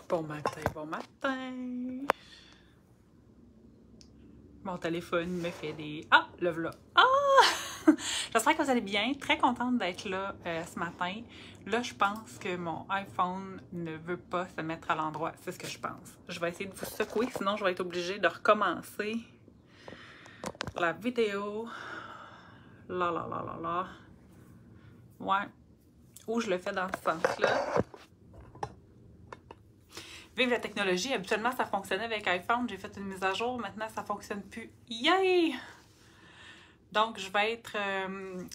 Bon matin, bon matin. Mon téléphone me fait des... Ah, le voilà. Ah! J'espère que vous allez bien. Très contente d'être là ce matin. Là, je pense que mon iPhone ne veut pas se mettre à l'endroit. C'est ce que je pense. Je vais essayer de vous secouer, sinon je vais être obligée de recommencer la vidéo. Là, là, là, là, là. Ouais. Ou je le fais dans ce sens-là. Vive la technologie, habituellement ça fonctionnait avec iPhone, j'ai fait une mise à jour, maintenant ça fonctionne plus. Yay! Donc je vais être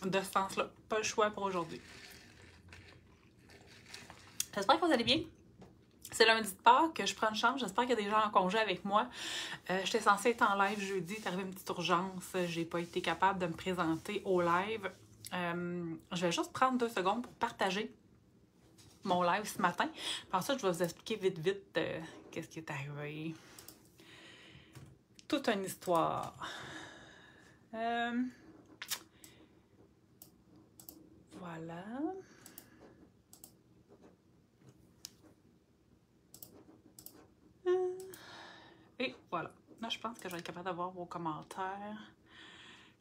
de ce sens-là, pas le choix pour aujourd'hui. J'espère que vous allez bien. C'est lundi de Pâques que je prends une chance, j'espère qu'il y a des gens en congé avec moi. J'étais censée être en live jeudi, c'est arrivé une petite urgence, j'ai pas été capable de me présenter au live. Je vais juste prendre 2 secondes pour partager mon live ce matin. Puis ensuite, je vais vous expliquer vite qu'est-ce qui est arrivé. Toute une histoire. Voilà. Et voilà. Là, je pense que je vais être capable d'avoir vos commentaires.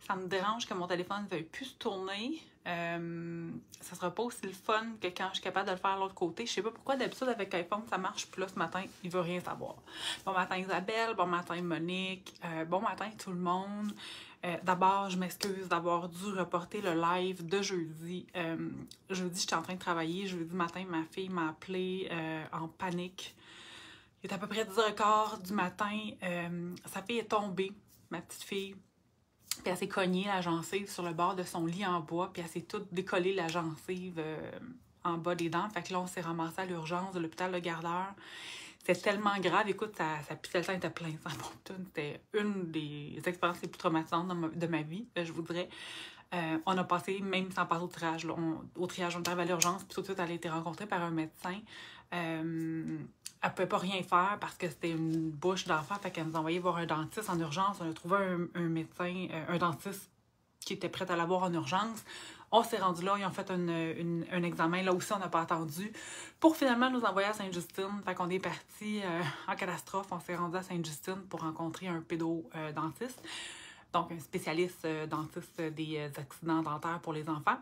Ça me dérange que mon téléphone ne veuille plus se tourner. Ça sera pas aussi le fun que quand je suis capable de le faire de l'autre côté. Je sais pas pourquoi d'habitude avec iPhone ça marche, puis là ce matin, il veut rien savoir. Bon matin Isabelle, bon matin Monique, bon matin tout le monde. D'abord, je m'excuse d'avoir dû reporter le live de jeudi. Jeudi, j'étais en train de travailler. Jeudi matin, ma fille m'a appelé en panique. Il est à peu près 10h15 du matin. Sa fille est tombée, ma petite fille. Puis elle s'est cognée la gencive sur le bord de son lit en bois, puis elle s'est toute décollée la gencive en bas des dents. Fait que là, on s'est ramassé à l'urgence de l'hôpital Le Gardeur. C'était tellement grave. Écoute, sa pistolette était pleine. C'était une des expériences les plus traumatisantes de ma vie, je vous dirais. On a passé, même sans passer au triage, là, on est arrivé à l'urgence, puis tout de suite, elle a été rencontrée par un médecin. Elle ne pouvait pas rien faire parce que c'était une bouche d'enfant, fait qu'elle nous a envoyé voir un dentiste en urgence. On a trouvé un médecin, un dentiste qui était prêt à l'avoir en urgence. On s'est rendu là, ils ont fait un examen. Là aussi, on n'a pas attendu pour finalement nous envoyer à Sainte-Justine. Fait qu'on est parti en catastrophe. On s'est rendu à Sainte-Justine pour rencontrer un pédodentiste. Donc, un spécialiste dentiste des accidents dentaires pour les enfants.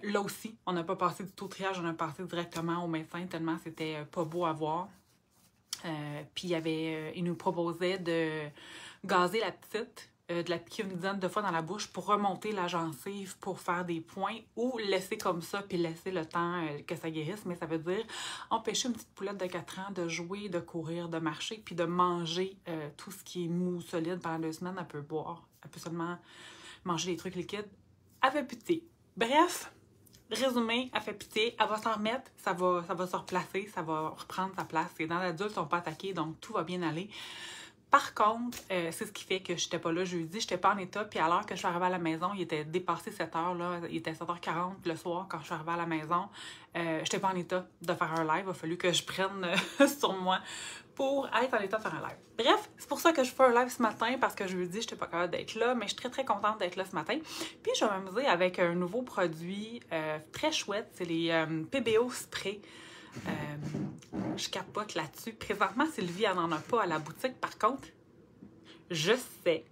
Là aussi, on n'a pas passé du tout au triage, on a passé directement au médecin tellement c'était pas beau à voir. Puis il nous proposait de gazer la petite, de la piquer une dizaine de fois dans la bouche pour remonter la gencive pour faire des points ou laisser comme ça puis laisser le temps que ça guérisse. Mais ça veut dire empêcher une petite poulette de 4 ans de jouer, de courir, de marcher puis de manger tout ce qui est mou, solide pendant 2 semaines. Elle peut boire, elle peut seulement manger des trucs liquides. Elle fait pitié. Bref, résumé, elle fait pitié, elle va s'en remettre, ça va se replacer, ça va reprendre sa place. Les dents d'adultes sont pas attaquées, donc tout va bien aller. Par contre, c'est ce qui fait que je n'étais pas là jeudi, je n'étais pas en état, puis à l'heure que je suis arrivée à la maison, il était dépassé 7 h, là, il était 7h40 le soir quand je suis arrivée à la maison. Je n'étais pas en état de faire un live, il a fallu que je prenne sur moi pour être en état de faire un live. Bref, c'est pour ça que je fais un live ce matin, parce que jeudi, je n'étais pas capable d'être là, mais je suis très contente d'être là ce matin. Puis je vais m'amuser avec un nouveau produit très chouette, c'est les PBO Spray. Je capote là-dessus. Présentement, Sylvie, elle n'en a pas à la boutique. Par contre, je sais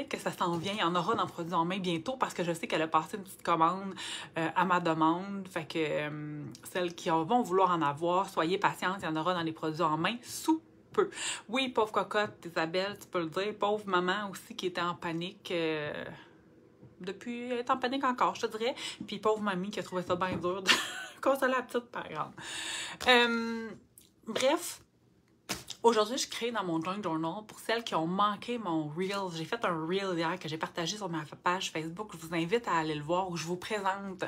que ça s'en vient. Il y en aura dans Produits en main bientôt parce que je sais qu'elle a passé une petite commande à ma demande. Fait que celles qui vont vouloir en avoir, soyez patientes, il y en aura dans les produits en main sous peu. Oui, pauvre cocotte, Isabelle, tu peux le dire. Pauvre maman aussi qui était en panique. Depuis, elle est en panique encore, je te dirais. Puis pauvre mamie qui a trouvé ça bien dur de consoler la petite, par exemple. Bref, aujourd'hui, je crée dans mon Junk Journal pour celles qui ont manqué mon Reel. J'ai fait un Reel hier que j'ai partagé sur ma page Facebook. Je vous invite à aller le voir où je vous présente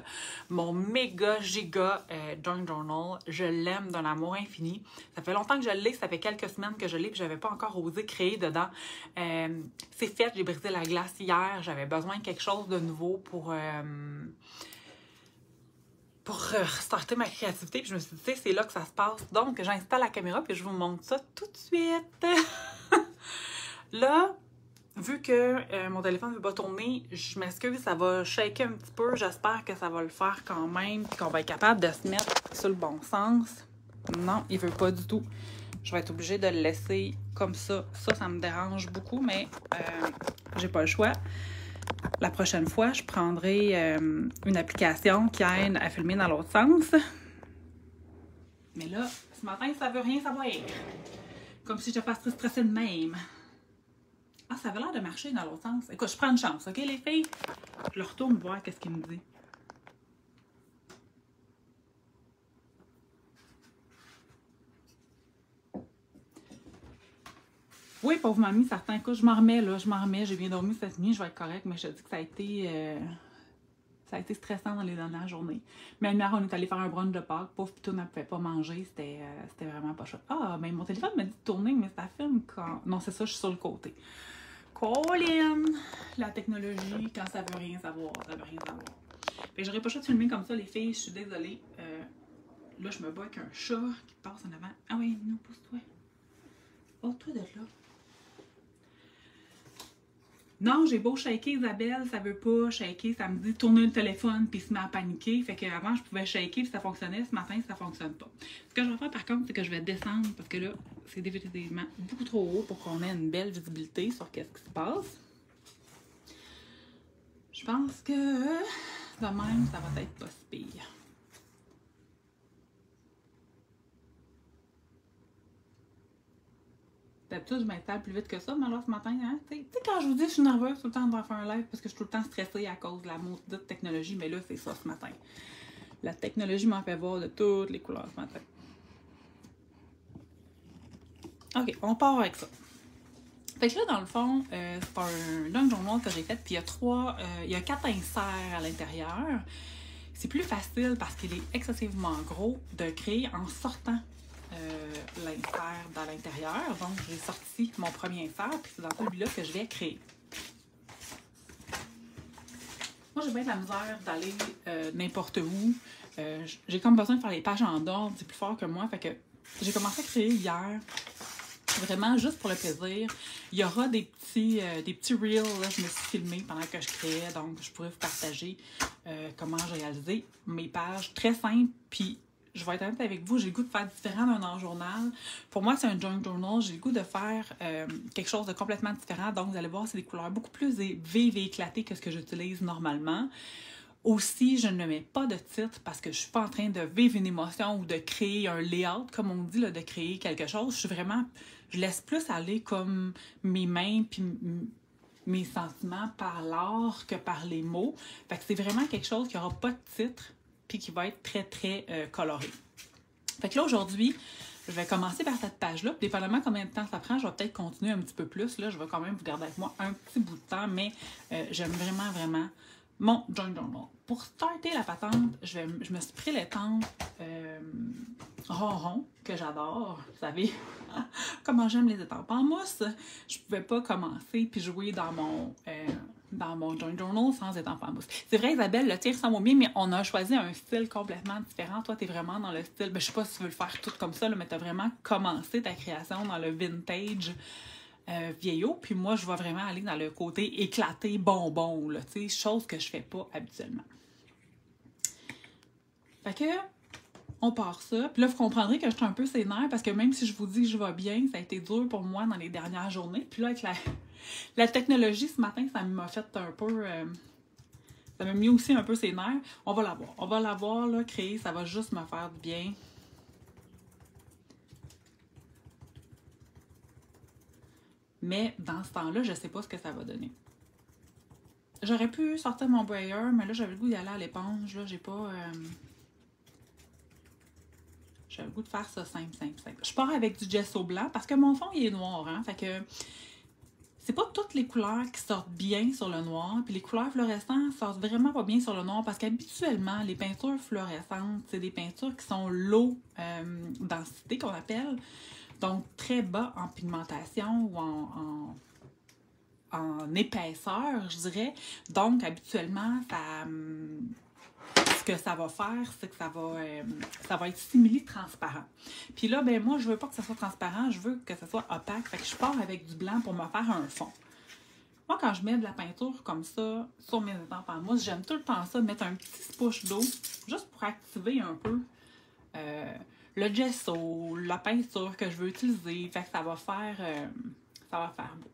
mon méga giga Junk Journal. Je l'aime d'un amour infini. Ça fait longtemps que je l'ai, ça fait quelques semaines que je l'ai, puis je n'avais pas encore osé créer dedans. C'est fait, j'ai brisé la glace hier. J'avais besoin de quelque chose de nouveau pour restarter ma créativité, puis je me suis dit, c'est là que ça se passe. Donc, j'installe la caméra, puis je vous montre ça tout de suite. Là, vu que mon téléphone ne veut pas tourner, je m'excuse, ça va shaker un petit peu. J'espère que ça va le faire quand même, puis qu'on va être capable de se mettre sur le bon sens. Non, il veut pas du tout. Je vais être obligée de le laisser comme ça. Ça me dérange beaucoup, mais j'ai pas le choix. La prochaine fois, je prendrai une application qui aide à filmer dans l'autre sens. Mais là, ce matin, ça veut rien savoir. Comme si je fasse stresser de même. Ah, ça avait l'air de marcher dans l'autre sens. Écoute, je prends une chance, OK, les filles? Je le retourne voir qu'est-ce qu'il me dit. Oui, pauvre mamie, certains cas, je m'en remets, là, j'ai bien dormi cette nuit, je vais être correcte, mais je te dis que ça a été stressant dans les dernières journées. Mais hier, on est allé faire un brunch de Pâques, pauvre Pitou ne pouvait pas manger, c'était vraiment pas chouette. Ah, mais mon téléphone m'a dit de tourner, mais ça filme quand... Non, c'est ça, je suis sur le côté. Colin! La technologie, quand ça veut rien savoir, ça veut rien savoir. Fait que j'aurais pas le choix de filmer comme ça, les filles, je suis désolée. Là, je me bats avec un chat qui passe en avant. Ah oui, non, pousse-toi. Oh, toi de là. Non, j'ai beau shaker Isabelle, ça veut pas shaker, ça me dit tourner le téléphone puis se met à paniquer. Fait qu'avant, je pouvais shaker puis ça fonctionnait. Ce matin, ça fonctionne pas. Ce que je vais faire par contre, c'est que je vais descendre parce que là, c'est définitivement beaucoup trop haut pour qu'on ait une belle visibilité sur qu'est-ce qui se passe. Je pense que de même, ça va être pas si pire. D'habitude, je m'installe plus vite que ça, mais alors ce matin, hein, tu sais, quand je vous dis je suis nerveuse tout le temps de faire un live parce que je suis tout le temps stressée à cause de la maudite technologie, mais là, c'est ça ce matin. La technologie m'en fait voir de toutes les couleurs ce matin. OK, on part avec ça. Fait que là, dans le fond, c'est un junk journal que j'ai fait, puis il y a 4 inserts à l'intérieur. C'est plus facile parce qu'il est excessivement gros de créer en sortant l'insert dans l'intérieur. Donc, j'ai sorti mon premier insert, puis c'est dans celui-là que je vais créer. Moi, j'ai bien de la misère d'aller n'importe où. J'ai comme besoin de faire les pages en ordre, c'est plus fort que moi. Fait que j'ai commencé à créer hier, vraiment juste pour le plaisir. Il y aura des petits reels, là, je me suis filmée pendant que je créais, donc je pourrais vous partager comment j'ai réalisé mes pages. Très simple, puis je vais être honnête avec vous, j'ai le goût de faire différent d'un journal. Pour moi, c'est un junk journal. J'ai le goût de faire quelque chose de complètement différent. Donc, vous allez voir, c'est des couleurs beaucoup plus vives et éclatées que ce que j'utilise normalement. Aussi, je ne mets pas de titre parce que je suis pas en train de vivre une émotion ou de créer un layout, comme on dit, là, de créer quelque chose. Je laisse plus aller comme mes mains puis mes sentiments par l'art que par les mots. Fait que c'est vraiment quelque chose qui n'aura pas de titre puis qui va être très, très coloré. Fait que là, aujourd'hui, je vais commencer par cette page-là. Dépendamment combien de temps ça prend, je vais peut-être continuer un petit peu plus. Là, je vais quand même vous garder avec moi un petit bout de temps, mais j'aime vraiment, vraiment mon junk journal. Pour starter la patente, je me suis pris l'étampe ronron, que j'adore. Vous savez comment j'aime les étampes en mousse. Je pouvais pas commencer puis jouer dans mon junk journal sans étampes en mousse. C'est vrai, Isabelle, le tien ressemble au mien, mais on a choisi un style complètement différent. Toi, tu es vraiment dans le style, je sais pas si tu veux le faire tout comme ça, là, mais tu as vraiment commencé ta création dans le vintage vieillot, puis moi, je vais vraiment aller dans le côté éclaté, bonbon, là, tu sais, chose que je fais pas habituellement. Fait que, on part ça. Puis là, vous comprendrez que je suis un peu sénère parce que même si je vous dis que je vais bien, ça a été dur pour moi dans les dernières journées. Puis là, avec la technologie ce matin, ça m'a fait un peu... ça m'a mis aussi un peu sénère. On va la voir. On va la voir, là, créer. Ça va juste me faire du bien. Mais dans ce temps-là, je sais pas ce que ça va donner. J'aurais pu sortir mon brayer, mais là, j'avais le goût d'y aller à l'éponge. Là, j'ai pas... J'avais le goût de faire ça simple. Je pars avec du gesso blanc parce que mon fond, il est noir, hein. Fait que c'est pas toutes les couleurs qui sortent bien sur le noir. Puis les couleurs fluorescentes sortent vraiment pas bien sur le noir parce qu'habituellement, les peintures fluorescentes, c'est des peintures qui sont low densité, qu'on appelle. Donc, très bas en pigmentation ou en épaisseur, je dirais. Donc, habituellement, ce que ça va faire, c'est que ça va être simili-transparent. Puis là, ben moi, je veux pas que ça soit transparent, je veux que ça soit opaque. Fait que je pars avec du blanc pour me faire un fond. Moi, quand je mets de la peinture comme ça sur mes étampes en mousse, j'aime tout le temps ça, mettre un petit splash d'eau, juste pour activer un peu le gesso, la peinture que je veux utiliser. Fait que ça va faire beau.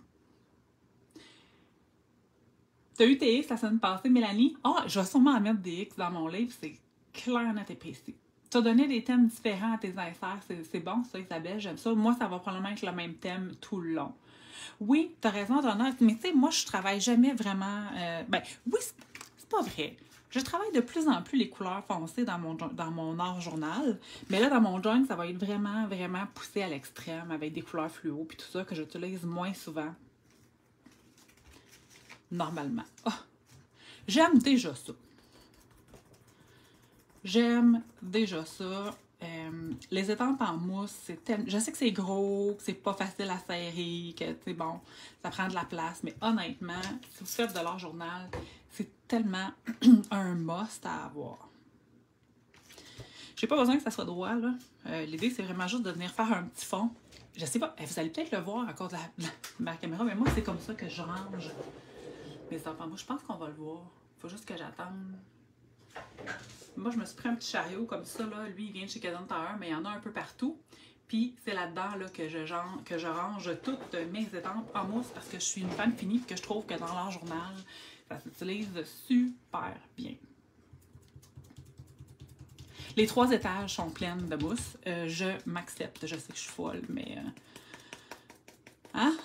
T'as eu tes X la semaine passée, Mélanie? Ah, je vais sûrement en mettre des X dans mon livre, c'est clair, net et précis. Tu as donné des thèmes différents à tes inserts, c'est bon ça, Isabelle, j'aime ça. Moi, ça va probablement être le même thème tout le long. Oui, t'as raison, Donna, mais tu sais, moi, je travaille jamais vraiment... oui, c'est pas vrai. Je travaille de plus en plus les couleurs foncées dans mon art journal, mais là, dans mon journal, ça va être vraiment, vraiment poussé à l'extrême avec des couleurs fluo puis tout ça que j'utilise moins souvent. Normalement. Oh, j'aime déjà ça. J'aime déjà ça. Les étampes en mousse, c'est tellement... Je sais que c'est gros, que c'est pas facile à serrer, que c'est bon, ça prend de la place, mais honnêtement, si vous faites de l'art journal, c'est tellement un must à avoir. J'ai pas besoin que ça soit droit, là. L'idée, c'est vraiment juste de venir faire un petit fond. Je sais pas, vous allez peut-être le voir à cause de ma caméra, mais moi, c'est comme ça que je range mes enfants. Moi, je pense qu'on va le voir. Faut juste que j'attende. Moi, je me suis pris un petit chariot comme ça, là. Lui, il vient de chez Canadian Tire, mais il y en a un peu partout. Puis, c'est là-dedans là, que je range toutes mes étampes en mousse parce que je suis une fan finie et que je trouve que dans l'art journal, ça s'utilise super bien. Les 3 étages sont pleines de mousse. Je m'accepte. Je sais que je suis folle, mais...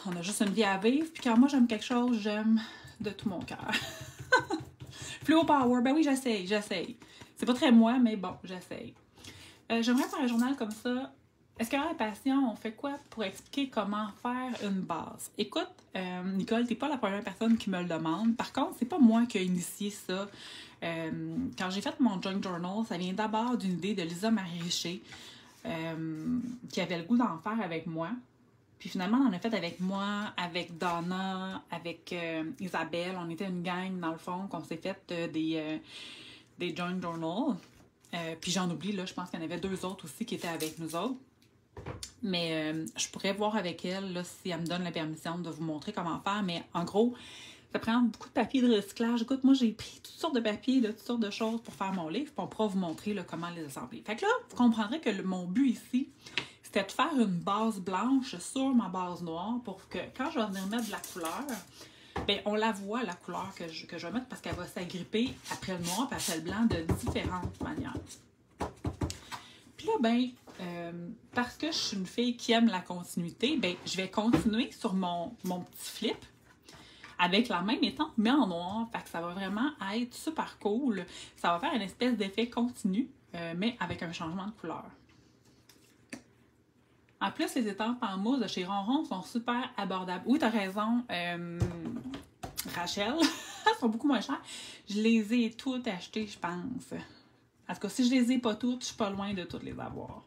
On a juste une vie à vivre. Puis quand moi, j'aime quelque chose, j'aime de tout mon cœur. Fluo Power, ben oui, j'essaye. C'est pas très moi, mais bon, j'essaye. J'aimerais faire un journal comme ça. Est-ce qu'à la passion, on fait quoi pour expliquer comment faire une base? Écoute, Nicole, t'es pas la première personne qui me le demande. Par contre, c'est pas moi qui ai initié ça. Quand j'ai fait mon junk journal, ça vient d'abord d'une idée de Lisa Marie Richer, qui avait le goût d'en faire avec moi. Puis finalement, on en a fait avec moi, avec Donna, avec Isabelle. On était une gang, dans le fond, qu'on s'est fait des junk journals. Puis j'en oublie, là, je pense qu'il y en avait 2 autres aussi qui étaient avec nous autres. Mais je pourrais voir avec elle là, si elle me donne la permission de vous montrer comment faire. Mais en gros, ça prend beaucoup de papier de recyclage. Écoute, moi, j'ai pris toutes sortes de papiers, là, toutes sortes de choses pour faire mon livre. Puis on pourra vous montrer là, comment les assembler. Fait que là, vous comprendrez que mon but ici, c'était de faire une base blanche sur ma base noire pour que quand je vais venir mettre de la couleur, bien, on la voit, la couleur que je vais mettre parce qu'elle va s'agripper après le noir et après le blanc de différentes manières. Puis là, ben, parce que je suis une fille qui aime la continuité, ben, je vais continuer sur mon petit flip avec la même étampe, mais en noir. Fait que ça va vraiment être super cool. Ça va faire une espèce d'effet continu, mais avec un changement de couleur. En plus, les étampes en mousse de chez Ronron sont super abordables. Oui, t'as raison, Rachel. Elles sont beaucoup moins chères. Je les ai toutes achetées, je pense. En tout cas, si je les ai pas toutes, je suis pas loin de toutes les avoir.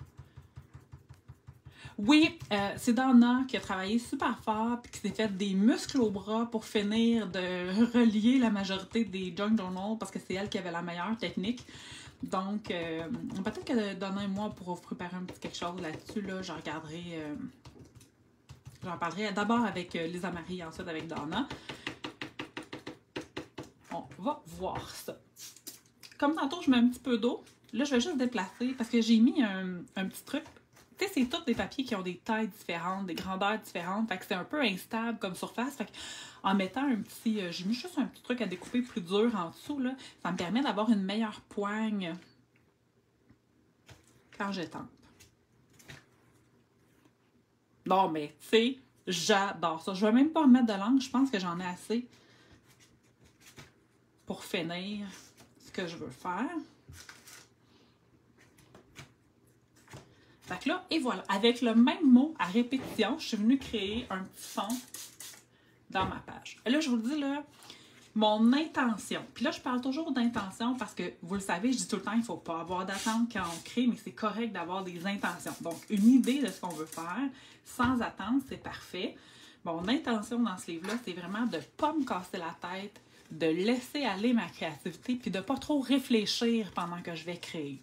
Oui, c'est Donna qui a travaillé super fort et qui s'est fait des muscles au bras pour finir de relier la majorité des junk journals parce que c'est elle qui avait la meilleure technique. Donc, peut-être que Donna et moi, on pourra vous préparer un petit quelque chose là-dessus. Là, je regarderai. J'en parlerai d'abord avec Lisa Marie, ensuite avec Donna. On va voir ça. Comme tantôt, je mets un petit peu d'eau. Là, je vais juste déplacer parce que j'ai mis un petit truc. Tu sais, c'est tous des papiers qui ont des tailles différentes, des grandeurs différentes. Fait que c'est un peu instable comme surface. Fait que en mettant un petit... j'ai mis juste un petit truc à découper plus dur en dessous, là. Ça me permet d'avoir une meilleure poigne quand j'étampe. Non, mais tu sais, j'adore ça. Je vais même pas remettre de l'encre. Je pense que j'en ai assez pour finir ce que je veux faire. Fait que là, et voilà, avec le même mot à répétition, je suis venue créer un petit fond dans ma page. Et là, je vous dis, là, mon intention. Puis là, je parle toujours d'intention parce que, vous le savez, je dis tout le temps, il ne faut pas avoir d'attente quand on crée, mais c'est correct d'avoir des intentions. Donc, une idée de ce qu'on veut faire, sans attente, c'est parfait. Mon intention dans ce livre-là, c'est vraiment de ne pas me casser la tête, de laisser aller ma créativité, puis de ne pas trop réfléchir pendant que je vais créer.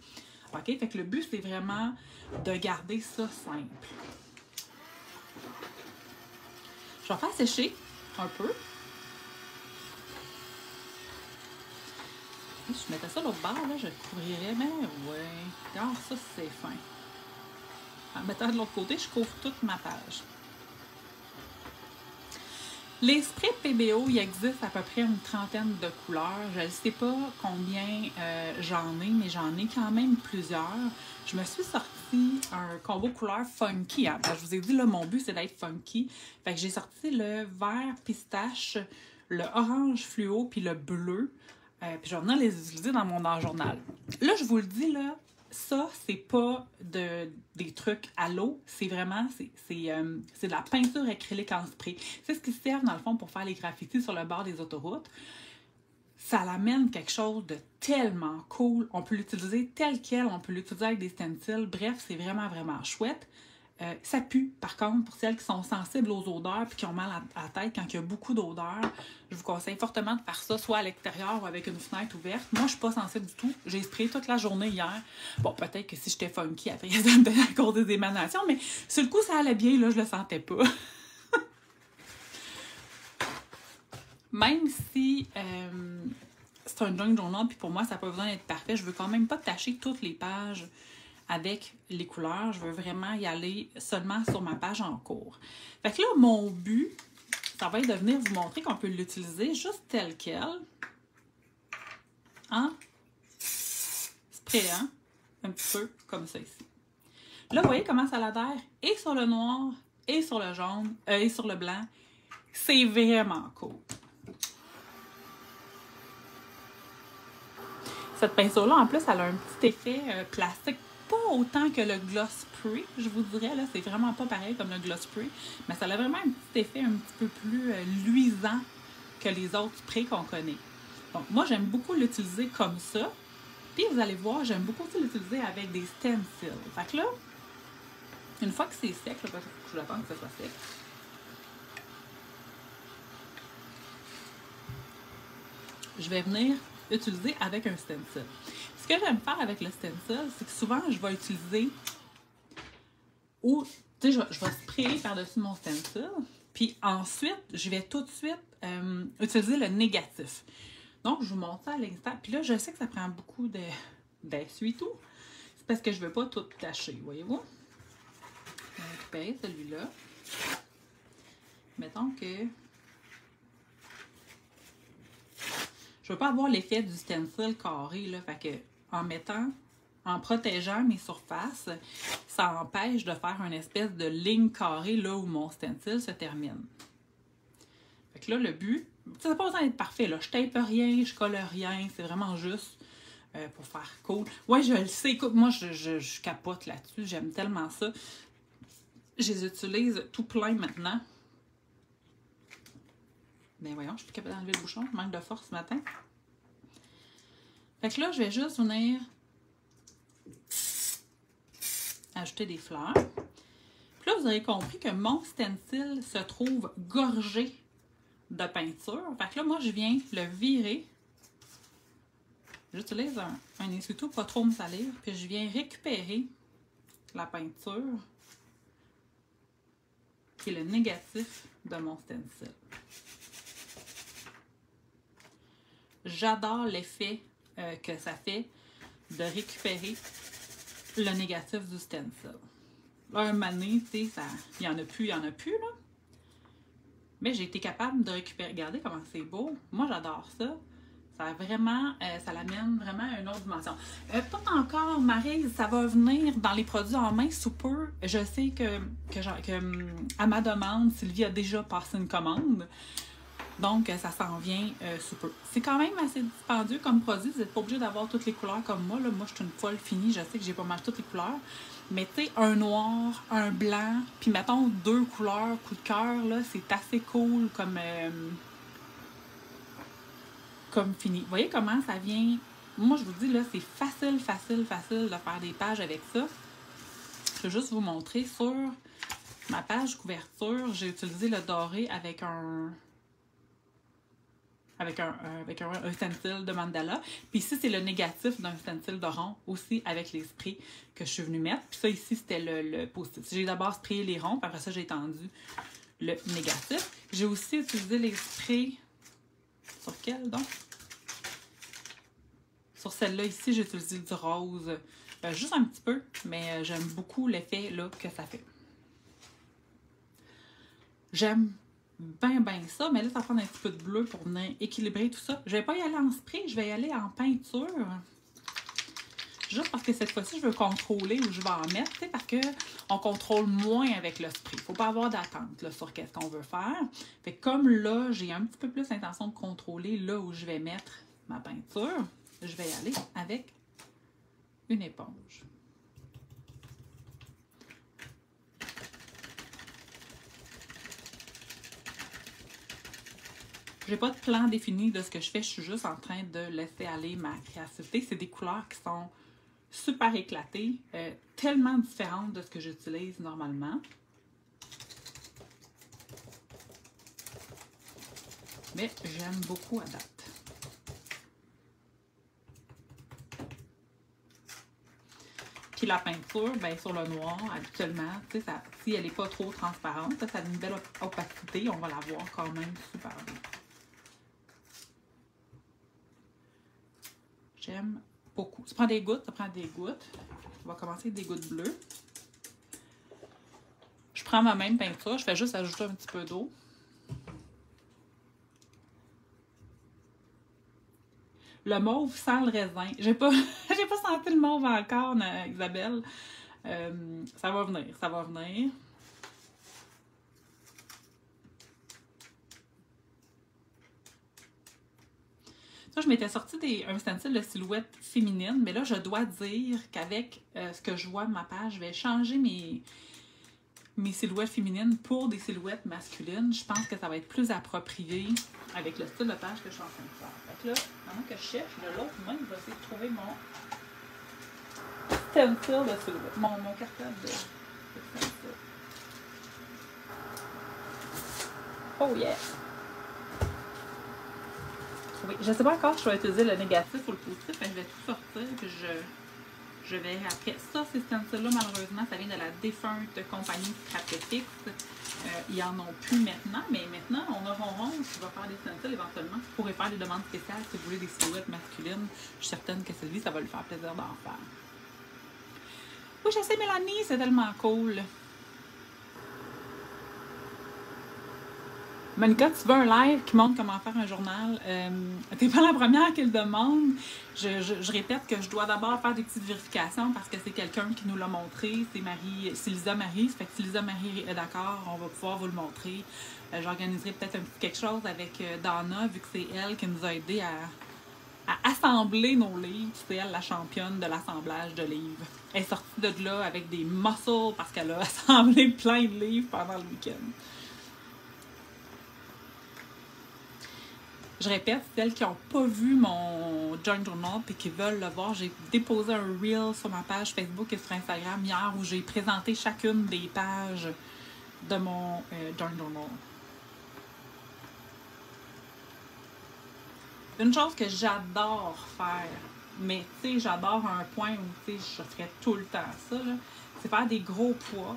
OK? Fait que le but, c'est vraiment de garder ça simple. Je vais faire sécher un peu. Si je mettais ça l'autre bord, là, je le couvrirais. Mais ouais, regarde, ça, c'est fin. En mettant de l'autre côté, je couvre toute ma page. Les sprays PBO, il existe à peu près une trentaine de couleurs. Je ne sais pas combien j'en ai, mais j'en ai quand même plusieurs. Je me suis sorti un combo couleur funky. Hein. Je vous ai dit, là, mon but, c'est d'être funky. Fait que j'ai sorti le vert pistache, le orange fluo, puis le bleu. Puis je vais venir les utiliser dans mon journal. Là, je vous le dis, là, ça, c'est pas des trucs à l'eau, c'est vraiment, c'est de la peinture acrylique en spray. C'est ce qui sert, dans le fond, pour faire les graffitis sur le bord des autoroutes. Ça l'amène quelque chose de tellement cool. On peut l'utiliser tel quel, on peut l'utiliser avec des stencils. Bref, c'est vraiment, vraiment chouette. Ça pue, par contre, pour celles qui sont sensibles aux odeurs et qui ont mal à la tête quand il y a beaucoup d'odeurs. Je vous conseille fortement de faire ça, soit à l'extérieur ou avec une fenêtre ouverte. Moi, je ne suis pas sensible du tout. J'ai sprayé toute la journée hier. Bon, peut-être que si j'étais funky, après, ça me donnait à cause des émanations, mais sur le coup, ça allait bien, là, je le sentais pas. Même si c'est un junk journal, puis pour moi, ça n'a pas besoin d'être parfait, je veux quand même pas tacher toutes les pages avec les couleurs. Je veux vraiment y aller seulement sur ma page en cours. Fait que là, mon but, ça va être de venir vous montrer qu'on peut l'utiliser juste tel quel. En sprayant un petit peu comme ça ici. Là, vous voyez comment ça l'adhère et sur le noir, et sur le jaune, et sur le blanc. C'est vraiment cool. Cette pinceau-là, en plus, elle a un petit effet plastique. Pas autant que le Gloss Spray, je vous dirais. Là, c'est vraiment pas pareil comme le Gloss Spray. Mais ça a vraiment un petit effet un petit peu plus luisant que les autres sprays qu'on connaît. Donc, moi, j'aime beaucoup l'utiliser comme ça. Puis, vous allez voir, j'aime beaucoup aussi l'utiliser avec des stencils. Fait que là, une fois que c'est sec, là, parce que je vais attendre que ça soit sec. Je vais venir utiliser avec un stencil. Ce que j'aime faire avec le stencil, c'est que souvent, je vais utiliser ou, tu sais, je vais sprayer par-dessus mon stencil, puis ensuite, je vais tout de suite utiliser le négatif. Donc, je vous montre ça à l'instant. Puis là, je sais que ça prend beaucoup d'essuie-tout. C'est parce que je ne veux pas tout tacher, voyez-vous? Je vais récupérer celui-là. Mettons que je ne veux pas avoir l'effet du stencil carré, là. Fait que, en protégeant mes surfaces, ça empêche de faire une espèce de ligne carrée là où mon stencil se termine. Fait que là, le but, ça n'a pas besoin d'être parfait, là. Je tape rien, je colle rien, c'est vraiment juste pour faire cool. Ouais, je le sais, écoute, moi, je capote là-dessus, j'aime tellement ça. Je les utilise tout plein maintenant. Ben voyons, je suis plus capable d'enlever le bouchon, je manque de force ce matin. Fait que là, je vais juste venir ajouter des fleurs. Puis là, vous avez compris que mon stencil se trouve gorgé de peinture. Fait que là, moi, je viens le virer. J'utilise un essuie-tout pas trop me salir. Puis je viens récupérer la peinture qui est le négatif de mon stencil. J'adore l'effet que ça fait de récupérer le négatif du stencil. Là, un moment donné, tu sais, il n'y en a plus, là. Mais j'ai été capable de récupérer. Regardez comment c'est beau. Moi, j'adore ça. Ça vraiment, ça l'amène vraiment à une autre dimension. Pas encore, Maryse, ça va venir dans les produits en main sous peu. Je sais que à ma demande, Sylvie a déjà passé une commande. Donc, ça s'en vient sous peu. C'est quand même assez dispendieux comme produit. Vous n'êtes pas obligé d'avoir toutes les couleurs comme moi. Là. Moi, je suis une folle finie. Je sais que j'ai pas mal toutes les couleurs. Mais tu sais, un noir, un blanc, puis mettons 2 couleurs, coup de cœur, là, c'est assez cool comme fini. Vous voyez comment ça vient? Moi, je vous dis, là, c'est facile de faire des pages avec ça. Je vais juste vous montrer sur ma page couverture. J'ai utilisé le doré avec un stencil de mandala. Puis ici, c'est le négatif d'un stencil de rond, aussi avec les sprays que je suis venue mettre. Puis ça, ici, c'était le positif. J'ai d'abord sprayé les ronds, puis après ça, j'ai étendu le négatif. J'ai aussi utilisé les sprays... Sur quel, donc? Sur celle-là, ici, j'ai utilisé du rose Juste un petit peu, mais j'aime beaucoup l'effet là que ça fait. J'aime bien ça, mais là, ça prend un petit peu de bleu pour venir équilibrer tout ça. Je vais pas y aller en spray, je vais y aller en peinture. Juste parce que cette fois-ci, je veux contrôler où je vais en mettre, parce qu'on contrôle moins avec le spray. Il ne faut pas avoir d'attente sur qu'est-ce qu'on veut faire. Fait que comme là, j'ai un petit peu plus l'intention de contrôler là où je vais mettre ma peinture, je vais y aller avec une éponge. Je n'ai pas de plan défini de ce que je fais, je suis juste en train de laisser aller ma créativité. C'est des couleurs qui sont super éclatées, tellement différentes de ce que j'utilise normalement. Mais j'aime beaucoup à date. Puis la peinture, bien, sur le noir, habituellement, si elle n'est pas trop transparente, ça a une belle opacité, on va la voir quand même super bien. J'aime beaucoup. Ça prend des gouttes, On va commencer avec des gouttes bleues. Je prends ma même peinture, je fais juste ajouter un petit peu d'eau. Le mauve sans le raisin. J'ai pas senti le mauve encore, Isabelle. Ça va venir, ça va venir. Ça, je m'étais sorti un stencil de silhouette féminine, mais là, je dois dire qu'avec ce que je vois de ma page, je vais changer mes silhouettes féminines pour des silhouettes masculines. Je pense que ça va être plus approprié avec le style de page que je suis en train de faire. Fait que là, pendant que je cherche, de l'autre main, je vais essayer de trouver mon stencil de silhouette, mon cartable de stencil. Oh yeah! Oui, je ne sais pas encore si je vais utiliser le négatif ou le positif, mais je vais tout sortir, puis je vais après. Ça, ces stencils-là, malheureusement, ça vient de la défunte compagnie Scrapetix. Ils n'en ont plus maintenant, mais maintenant, on a Ronron qui va faire des stencils éventuellement. Vous pourrez faire des demandes spéciales si vous voulez des silhouettes masculines. Je suis certaine que Sylvie, ça va lui faire plaisir d'en faire. Oui, je sais, Mélanie, c'est tellement cool. Monica, tu veux un live qui montre comment faire un journal? T'es pas la première qui le demande. Je répète que je dois d'abord faire des petites vérifications parce que c'est quelqu'un qui nous l'a montré. C'est Lisa Marie. Ça fait que si Lisa Marie est d'accord, on va pouvoir vous le montrer. J'organiserai peut-être quelque chose avec Dana, vu que c'est elle qui nous a aidé à assembler nos livres. C'est elle la championne de l'assemblage de livres. Elle est sortie de là avec des muscles parce qu'elle a assemblé plein de livres pendant le week-end. Je répète, celles qui n'ont pas vu mon Journal Journal et qui veulent le voir, j'ai déposé un reel sur ma page Facebook et sur Instagram hier où j'ai présenté chacune des pages de mon Journal Journal. Une chose que j'adore faire, mais tu sais, j'adore à un point où tu sais, je ferais tout le temps ça, c'est faire des gros poids.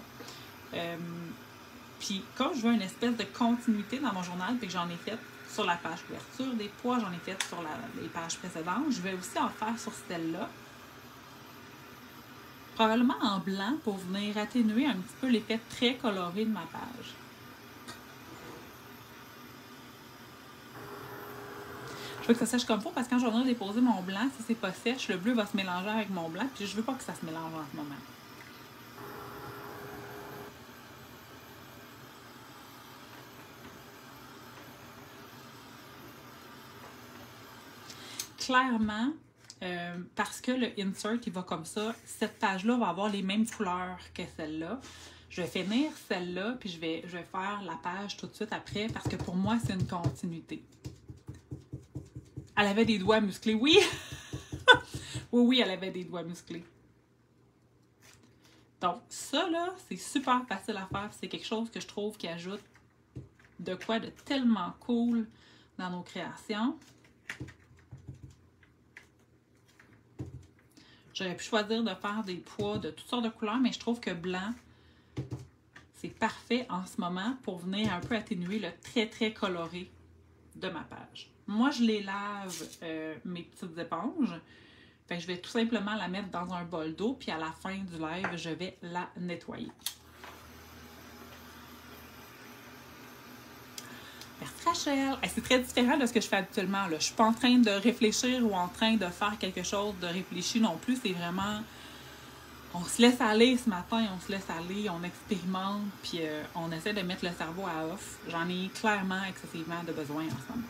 Puis comme je veux une espèce de continuité dans mon journal, puis que j'en ai fait sur la page couverture des poids, j'en ai fait sur les pages précédentes. Je vais aussi en faire sur celle-là. Probablement en blanc pour venir atténuer un petit peu l'effet très coloré de ma page. Je veux que ça sèche comme il faut parce que quand je vais venir déposer mon blanc, si c'est pas sèche, le bleu va se mélanger avec mon blanc. Puis je veux pas que ça se mélange en ce moment. Clairement, parce que le insert il va comme ça, cette page-là va avoir les mêmes couleurs que celle-là. Je vais finir celle-là, puis je vais faire la page tout de suite après, parce que pour moi, c'est une continuité. Elle avait des doigts musclés, oui! Oui, elle avait des doigts musclés. Donc, ça, là, c'est super facile à faire. C'est quelque chose que je trouve qui ajoute de quoi de tellement cool dans nos créations. J'aurais pu choisir de faire des poids de toutes sortes de couleurs, mais je trouve que blanc, c'est parfait en ce moment pour venir un peu atténuer le très, très coloré de ma page. Moi, je les lave, mes petites éponges. Fait que je vais tout simplement la mettre dans un bol d'eau, puis à la fin du live, je vais la nettoyer. Merci Rachel! C'est très différent de ce que je fais habituellement. Là. Je suis pas en train de réfléchir ou en train de faire quelque chose de réfléchi non plus. C'est vraiment... On se laisse aller ce matin, on se laisse aller, on expérimente, puis on essaie de mettre le cerveau à off. J'en ai clairement excessivement de besoin en ce moment.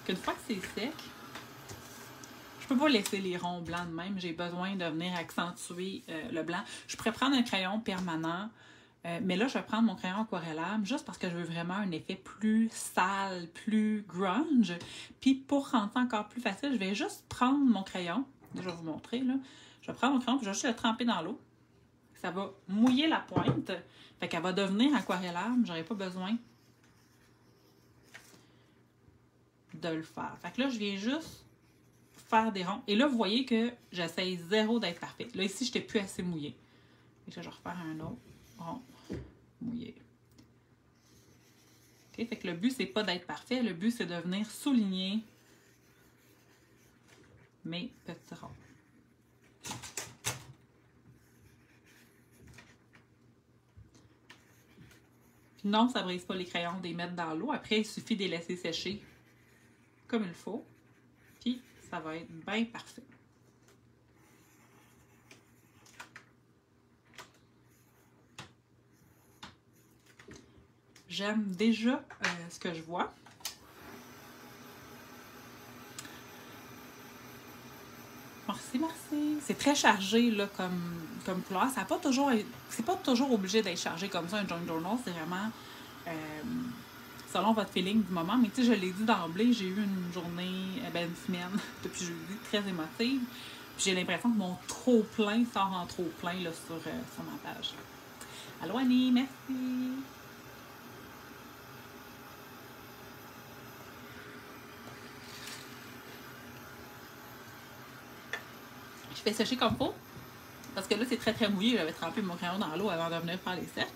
Qu'une fois que c'est sec, je peux pas laisser les ronds blancs de même. J'ai besoin de venir accentuer le blanc. Je pourrais prendre un crayon permanent, mais là, je vais prendre mon crayon aquarellable juste parce que je veux vraiment un effet plus sale, plus grunge. Puis pour rendre ça encore plus facile, je vais juste prendre mon crayon. Je vais vous montrer, là. Je vais prendre mon crayon, puis je vais juste le tremper dans l'eau. Ça va mouiller la pointe. Fait qu'elle va devenir aquarellable. J'aurai pas besoin de le faire. Fait que là, je viens juste faire des ronds. Et là, vous voyez que j'essaye zéro d'être parfaite. Là, ici, je n'étais plus assez mouillée. Et là, je vais refaire un autre rond mouillé. OK? Fait que le but, c'est pas d'être parfait. Le but, c'est de venir souligner mes petits ronds. Puis non, ça ne brise pas les crayons, de les mettre dans l'eau. Après, il suffit de les laisser sécher comme il faut. Puis, ça va être bien parfait. J'aime déjà ce que je vois. Merci, merci. C'est très chargé là, comme couleur. Ça pas toujours, c'est pas toujours obligé d'être chargé comme ça, un junk journal. C'est vraiment selon votre feeling du moment. Mais tu sais, je l'ai dit d'emblée, j'ai eu une journée, une semaine depuis jeudi très émotive. Puis j'ai l'impression que mon trop-plein sort en trop-plein là, sur ma page. Allô Annie, merci. Je fais sécher comme il faut. Parce que là, c'est très très mouillé. J'avais trempé mon crayon dans l'eau avant de venir faire les cercles.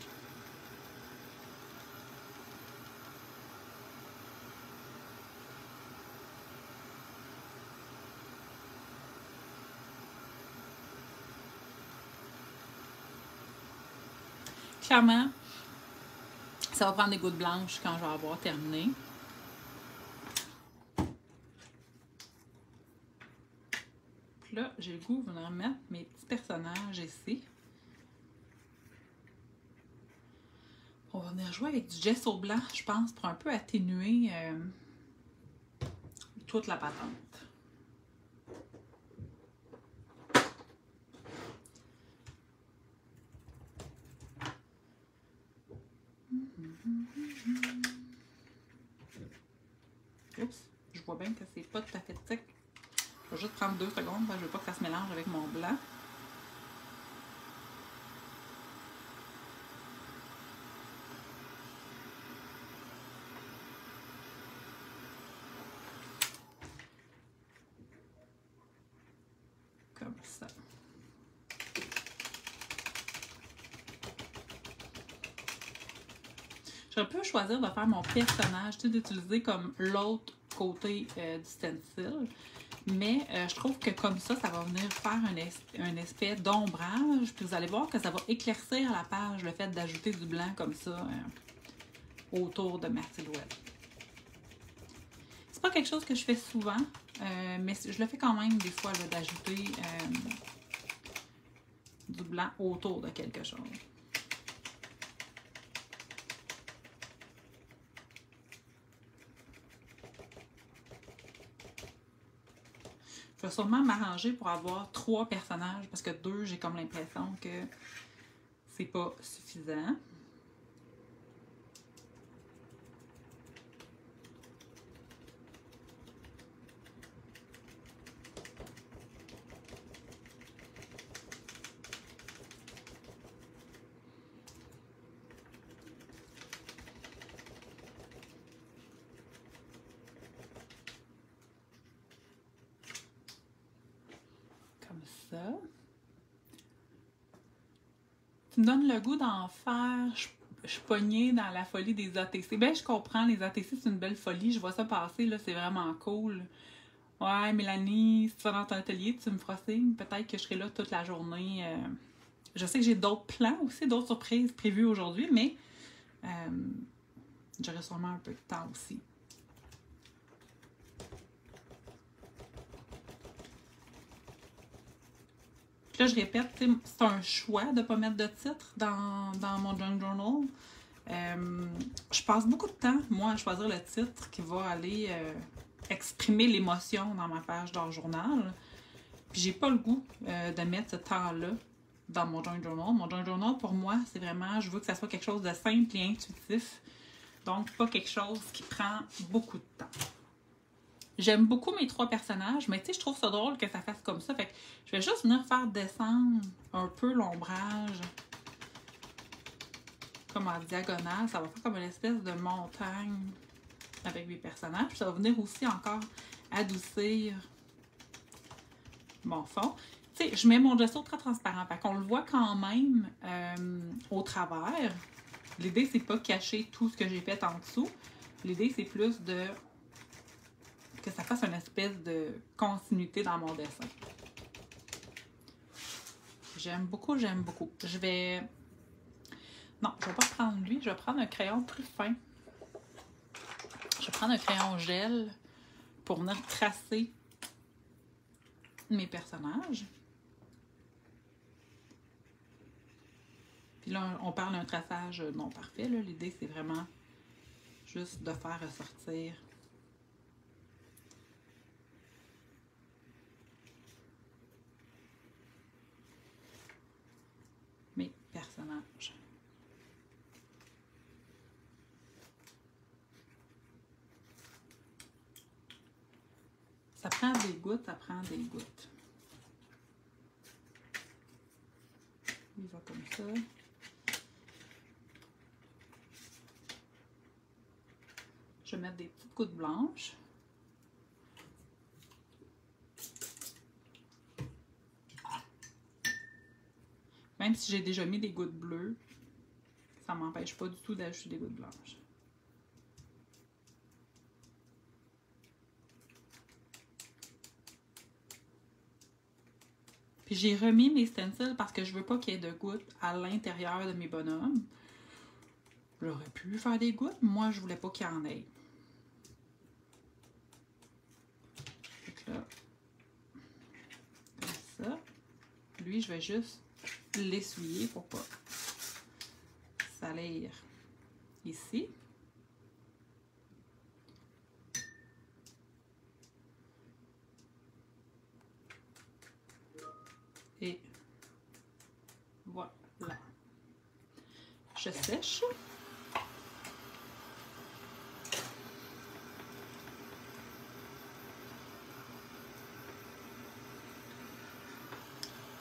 Clairement, ça va prendre des gouttes blanches quand je vais avoir terminé. Puis là, j'ai le goût de venir mettre mes petits personnages ici. On va venir jouer avec du gesso blanc, je pense, pour un peu atténuer toute la patente. Oups, je vois bien que c'est pas tout à fait sec. Je vais juste prendre 2 secondes parce que je veux pas que ça se mélange avec mon blanc. Comme ça. J'aurais pu choisir de faire mon personnage, tu sais, d'utiliser comme l'autre côté du stencil. Mais je trouve que comme ça, ça va venir faire un effet d'ombrage. Puis vous allez voir que ça va éclaircir la page, le fait d'ajouter du blanc comme ça autour de ma silhouette. C'est pas quelque chose que je fais souvent, mais je le fais quand même des fois d'ajouter du blanc autour de quelque chose. Je vais sûrement m'arranger pour avoir 3 personnages parce que 2, j'ai comme l'impression que c'est pas suffisant. Ça. Tu me donnes le goût d'en faire. je suis pognée dans la folie des ATC. Ben, je comprends, les ATC, c'est une belle folie. Je vois ça passer, là, c'est vraiment cool. Ouais, Mélanie, si tu vas dans ton atelier, tu me feras signe. Peut-être que je serai là toute la journée. Je sais que j'ai d'autres plans aussi, d'autres surprises prévues aujourd'hui, mais j'aurai sûrement un peu de temps aussi. Puis là, je répète, c'est un choix de ne pas mettre de titre dans mon junk journal. Je passe beaucoup de temps, moi, à choisir le titre qui va aller exprimer l'émotion dans ma page dans le journal. Puis j'ai pas le goût de mettre ce temps-là dans mon junk journal. Mon junk journal, pour moi, c'est vraiment, je veux que ça soit quelque chose de simple et intuitif. Donc, pas quelque chose qui prend beaucoup de temps. J'aime beaucoup mes 3 personnages, mais tu sais, je trouve ça drôle que ça fasse comme ça. Fait que je vais juste venir faire descendre un peu l'ombrage comme en diagonale. Ça va faire comme une espèce de montagne avec mes personnages. Puis ça va venir aussi encore adoucir mon fond. Tu sais, je mets mon gesso très transparent. Fait qu'on le voit quand même au travers. L'idée, c'est pas cacher tout ce que j'ai fait en dessous. L'idée, c'est plus de que ça fasse une espèce de continuité dans mon dessin. J'aime beaucoup, j'aime beaucoup. Je vais... Non, je vais pas prendre lui. Je vais prendre un crayon plus fin. Je vais prendre un crayon gel pour venir tracer mes personnages. Puis là, on parle d'un traçage non parfait. L'idée, c'est vraiment juste de faire ressortir mes personnages. Ça prend des gouttes, ça prend des gouttes. Il va comme ça. Je vais mettre des petites gouttes blanches. Même si j'ai déjà mis des gouttes bleues, ça ne m'empêche pas du tout d'ajouter des gouttes blanches. Puis j'ai remis mes stencils parce que je veux pas qu'il y ait de gouttes à l'intérieur de mes bonhommes. J'aurais pu faire des gouttes, moi je voulais pas qu'il y en ait. Donc là, comme ça. Lui, je vais juste l'essuyer pour pas salir ici. Et voilà. Je sèche.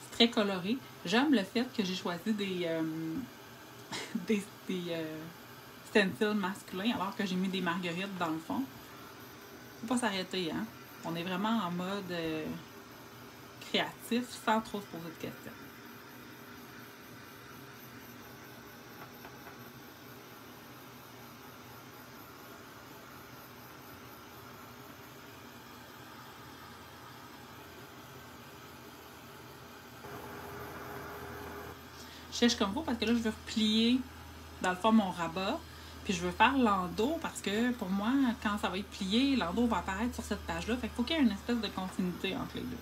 C'est très coloré. J'aime le fait que j'ai choisi des stencils masculins alors que j'ai mis des marguerites dans le fond. Faut pas s'arrêter, hein? On est vraiment en mode créatif sans trop se poser de questions. Je sèche comme vous parce que là, je veux replier dans le fond mon rabat. Puis je veux faire l'endos parce que pour moi, quand ça va être plié, l'endos va apparaître sur cette page-là. Fait qu'il faut qu'il y ait une espèce de continuité entre les deux.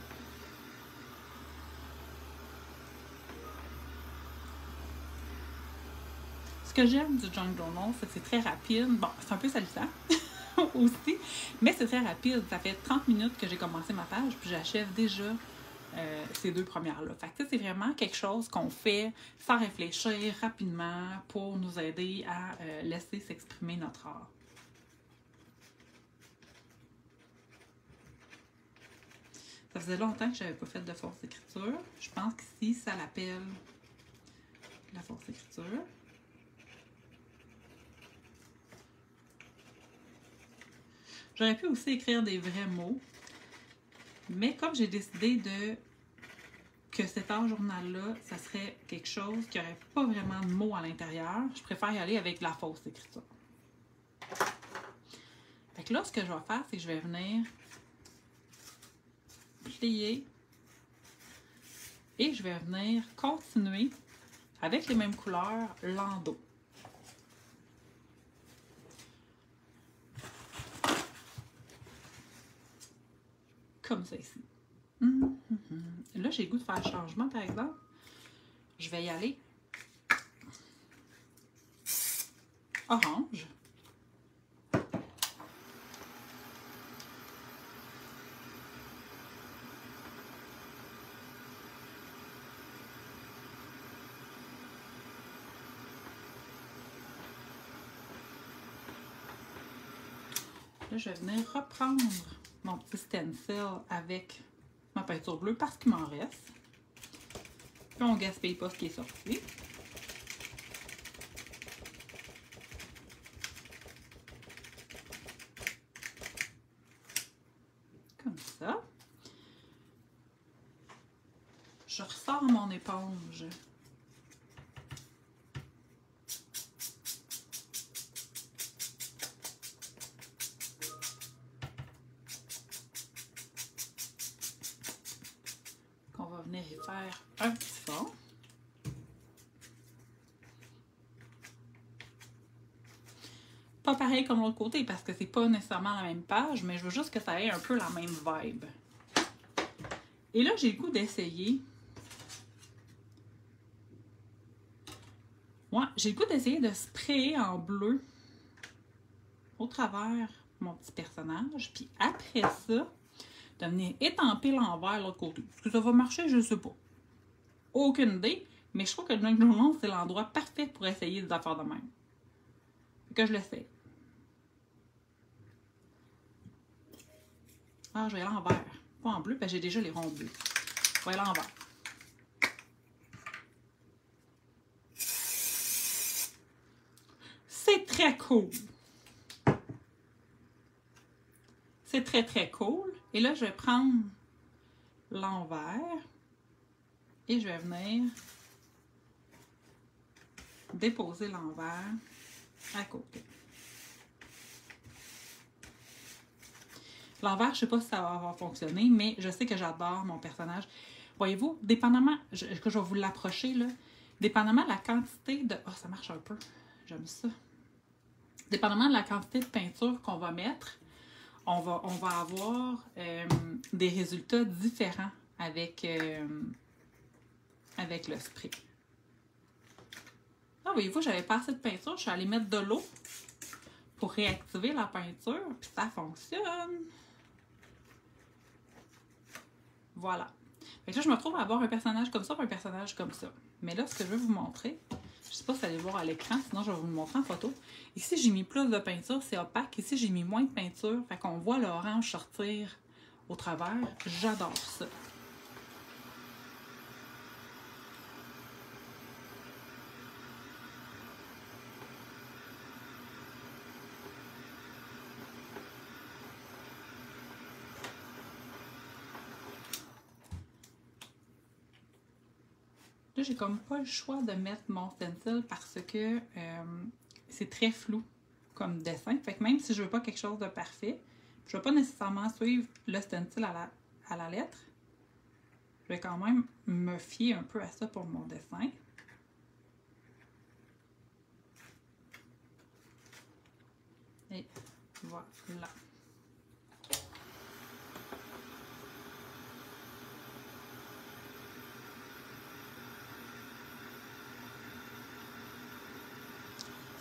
Ce que j'aime du junk journal, c'est que c'est très rapide. Bon, c'est un peu salissant aussi, mais c'est très rapide. Ça fait 30 minutes que j'ai commencé ma page, puis j'achève déjà ces 2 premières-là. Fait que c'est vraiment quelque chose qu'on fait sans réfléchir rapidement pour nous aider à laisser s'exprimer notre art. Ça faisait longtemps que je n'avais pas fait de force écriture. Je pense qu'ici, ça l'appelle la force écriture. J'aurais pu aussi écrire des vrais mots, mais comme j'ai décidé de que cet art journal-là, ça serait quelque chose qui n'aurait pas vraiment de mots à l'intérieur. Je préfère y aller avec la fausse écriture. Fait que là, ce que je vais faire, c'est que je vais venir plier et je vais venir continuer avec les mêmes couleurs l'endos. Comme ça ici. Là, j'ai le goût de faire le changement, par exemple. Je vais y aller orange. Là, je vais venir reprendre mon petit stencil avec ma peinture bleue parce qu'il m'en reste. Puis on ne gaspille pas ce qui est sorti. Comme ça. Je ressors mon éponge. On va venir y faire un petit fond. Pas pareil comme l'autre côté parce que c'est pas nécessairement la même page, mais je veux juste que ça ait un peu la même vibe. Et là, j'ai le goût d'essayer. Ouais, j'ai le goût d'essayer de sprayer en bleu au travers mon petit personnage. Puis après ça, de venir étamper l'envers de l'autre côté. Est-ce que ça va marcher? Je ne sais pas. Aucune idée, mais je trouve que le Junk Journal, c'est l'endroit parfait pour essayer des affaires de même. Fait que je l'essaie. Ah, je vais aller en vert. Pas en bleu, parce que j'ai déjà les ronds bleus. Je vais aller en vert. C'est très cool. C'est très, très cool. Et là, je vais prendre l'envers et je vais venir déposer l'envers à côté. L'envers, je ne sais pas si ça va avoir fonctionné, mais je sais que j'adore mon personnage. Voyez-vous, dépendamment, que je vais vous l'approcher, là, dépendamment de la quantité de... Oh, ça marche un peu. J'aime ça. Dépendamment de la quantité de peinture qu'on va mettre, on va avoir des résultats différents avec le spray. Ah, voyez-vous, j'avais pas assez de peinture. Je suis allée mettre de l'eau pour réactiver la peinture, puis ça fonctionne. Voilà. Fait que là, je me trouve à avoir un personnage comme ça et un personnage comme ça. Mais là, ce que je veux vous montrer, je sais pas si vous allez le voir à l'écran, sinon je vais vous le montrer en photo. Ici, j'ai mis plus de peinture, c'est opaque. Ici, j'ai mis moins de peinture, fait qu'on voit l'orange sortir au travers. J'adore ça. Là, j'ai comme pas le choix de mettre mon stencil parce que c'est très flou comme dessin. Fait que même si je veux pas quelque chose de parfait, je vais pas nécessairement suivre le stencil à la lettre. Je vais quand même me fier un peu à ça pour mon dessin. Et voilà.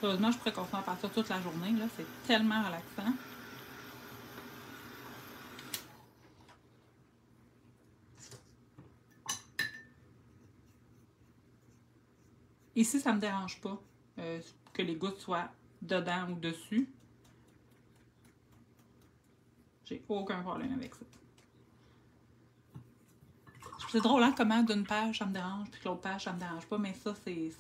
Sérieusement, je pourrais continuer à faire ça toute la journée. Là, c'est tellement relaxant. Ici, ça ne me dérange pas que les gouttes soient dedans ou dessus. J'ai aucun problème avec ça. C'est drôle, hein, comment d'une page ça me dérange, puis que l'autre page ça me dérange pas, mais ça, c'est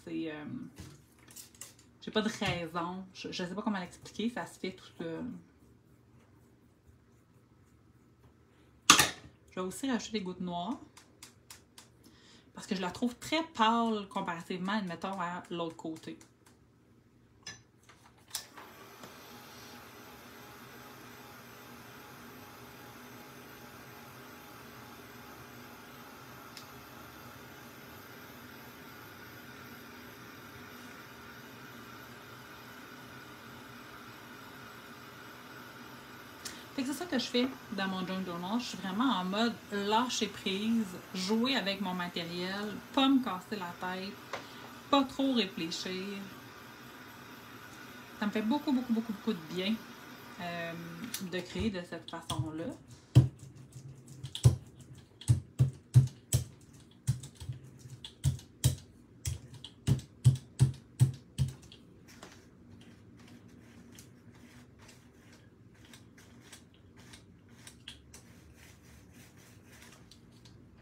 j'ai pas de raison. Je sais pas comment l'expliquer, ça se fait tout seul. Je vais aussi rajouter des gouttes noires. parce que je la trouve très pâle comparativement, admettons, à l'autre côté. Fait que c'est ça que je fais dans mon junk journal. Je suis vraiment en mode lâcher prise, jouer avec mon matériel, pas me casser la tête, pas trop réfléchir. Ça me fait beaucoup de bien de créer de cette façon-là.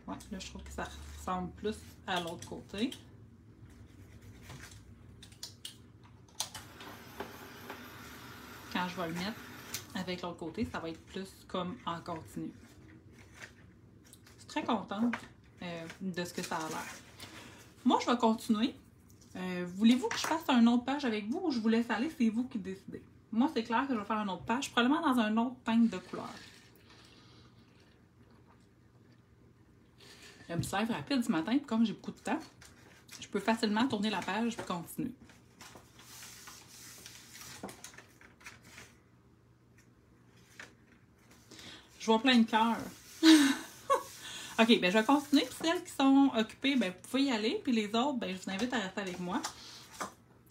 Ouais, là, je trouve que ça ressemble plus à l'autre côté. Quand je vais le mettre avec l'autre côté, ça va être plus comme en continu. Je suis très contente de ce que ça a l'air. Moi, je vais continuer. Voulez-vous que je fasse une autre page avec vous ou je vous laisse aller? C'est vous qui décidez. Moi, c'est clair que je vais faire une autre page, probablement dans un autre teinte de couleur. J'ai un petit live rapide du matin, puis comme j'ai beaucoup de temps, je peux facilement tourner la page et continuer. Je vois plein de cœurs. OK, ben je vais continuer. Puis celles qui sont occupées, ben vous pouvez y aller. Puis les autres, ben je vous invite à rester avec moi.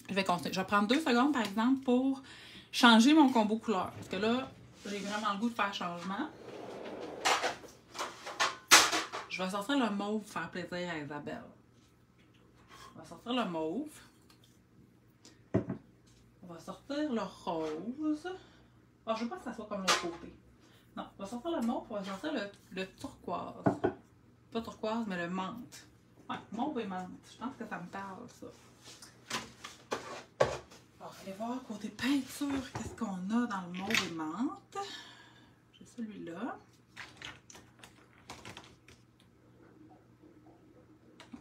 Je vais continuer. Je vais prendre 2 secondes, par exemple, pour changer mon combo couleur. Parce que là, j'ai vraiment le goût de faire changement. Je vais sortir le mauve pour faire plaisir à Isabelle. On va sortir le mauve. On va sortir le rose. Oh, je veux pas que ça soit comme l'autre côté. Non, on va sortir le mauve, on va sortir le turquoise. Pas turquoise, mais le menthe. Ouais, mauve et menthe. Je pense que ça me parle, ça. Alors, allez voir côté peinture, qu'est-ce qu'on a dans le mauve et menthe. J'ai celui-là.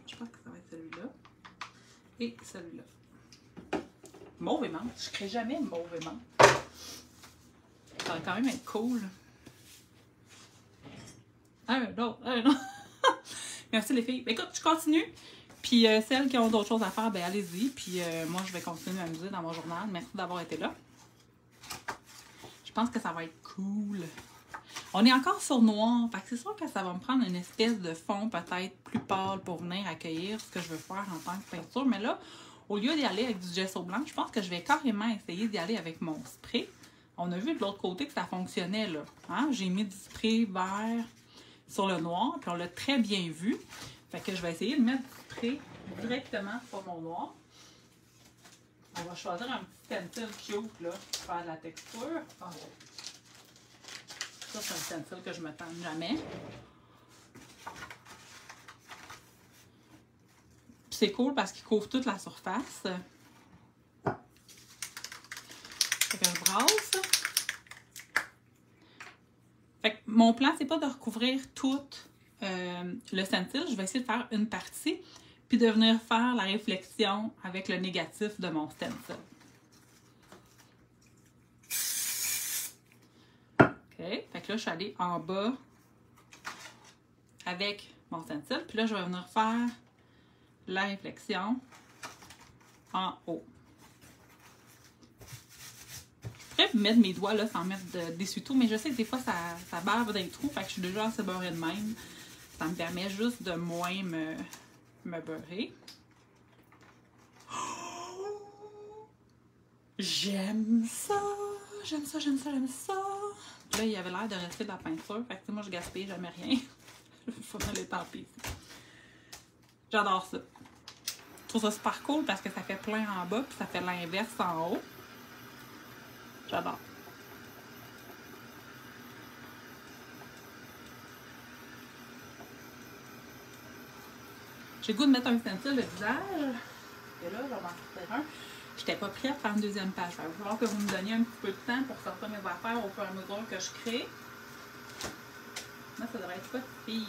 Je pense que ça va être celui-là. Et celui-là. Mauve et menthe. Je ne crée jamais mauve et menthe. Ça va quand même être cool. Non. Merci les filles. Écoute, je continue. Puis celles qui ont d'autres choses à faire, ben allez-y. Puis moi, je vais continuer à m'amuser dans mon journal. Merci d'avoir été là. Je pense que ça va être cool. On est encore sur noir. Fait que c'est sûr que ça va me prendre une espèce de fond peut-être plus pâle pour venir accueillir ce que je veux faire en tant que peinture. Mais là, au lieu d'y aller avec du gesso blanc, je pense que je vais carrément essayer d'y aller avec mon spray. On a vu de l'autre côté que ça fonctionnait là. Hein? J'ai mis du spray vert sur le noir, puis on l'a très bien vu. Fait que je vais essayer de mettre du spray directement sur mon noir. On va choisir un petit stencil cute là, pour faire de la texture. Oh. Ça, c'est un stencil que je me tente jamais. C'est cool parce qu'il couvre toute la surface. Fait que je brasse. Fait que mon plan, c'est pas de recouvrir tout le stencil. Je vais essayer de faire une partie, puis de venir faire la réflexion avec le négatif de mon stencil. OK. Fait que là, je suis allée en bas avec mon stencil. Puis là, je vais venir faire la réflexion en haut. Je pourrais mettre mes doigts là sans mettre d'essuie-tout, mais je sais que des fois ça barbe des trous, fait que je suis déjà assez beurrée de même. Ça me permet juste de moins me beurrer. Oh! J'aime ça! J'aime ça, j'aime ça, j'aime ça! Là, il avait l'air de rester de la peinture, fait que moi je gaspille jamais rien. Il faut me l'étamper. J'adore ça. Je trouve ça super cool parce que ça fait plein en bas, puis ça fait l'inverse en haut. J'adore. J'ai le goût de mettre un stencil de visage. Et là, je vais m'en sortir un. J'étais pas prête à faire une deuxième page. Il va falloir que vous me donniez un petit peu de temps pour sortir mes affaires au fur et à mesure que je crée. Là, ça devrait être pas si pire.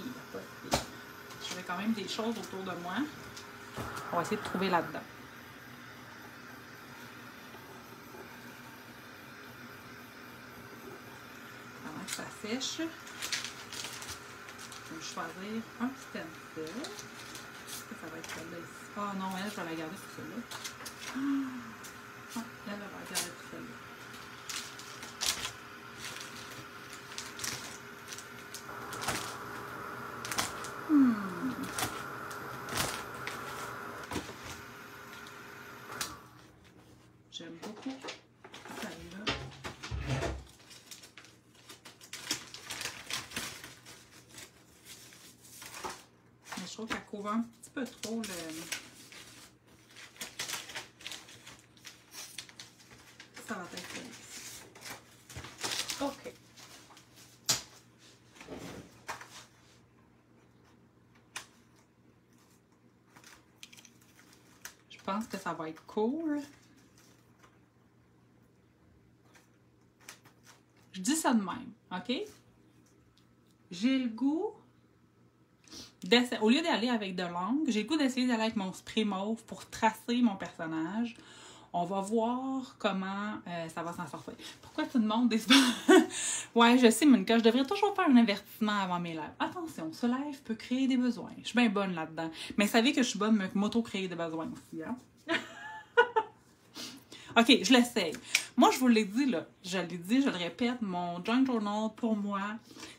Je j'avais quand même des choses autour de moi. On va essayer de trouver là-dedans. Pendant que ça sèche, je vais choisir un petit pencil. Ça va être celle-là ici. Ah non, elle, je vais la garder sur celle-là. Ah, elle va la garder sur celle-là. J'aime beaucoup celle-là. Mais je trouve qu'elle couvre un petit peu trop le... Ça va être celle-ci. OK. Je pense que ça va être cool. Je dis ça de même, OK? J'ai le goût d'essayer, au lieu d'aller avec de l'encre, j'ai le goût d'essayer d'aller avec mon spray mauve pour tracer mon personnage. On va voir comment ça va s'en sortir. Pourquoi tu demandes des... Ouais, je sais, Monica, je devrais toujours faire un avertissement avant mes lives. Attention, ce live peut créer des besoins. Je suis bien bonne là-dedans. Mais savez que je suis bonne à m'auto-créer des besoins aussi, hein? OK, je l'essaye. Moi, je vous l'ai dit, là, je l'ai dit, je le répète, mon junk journal, pour moi,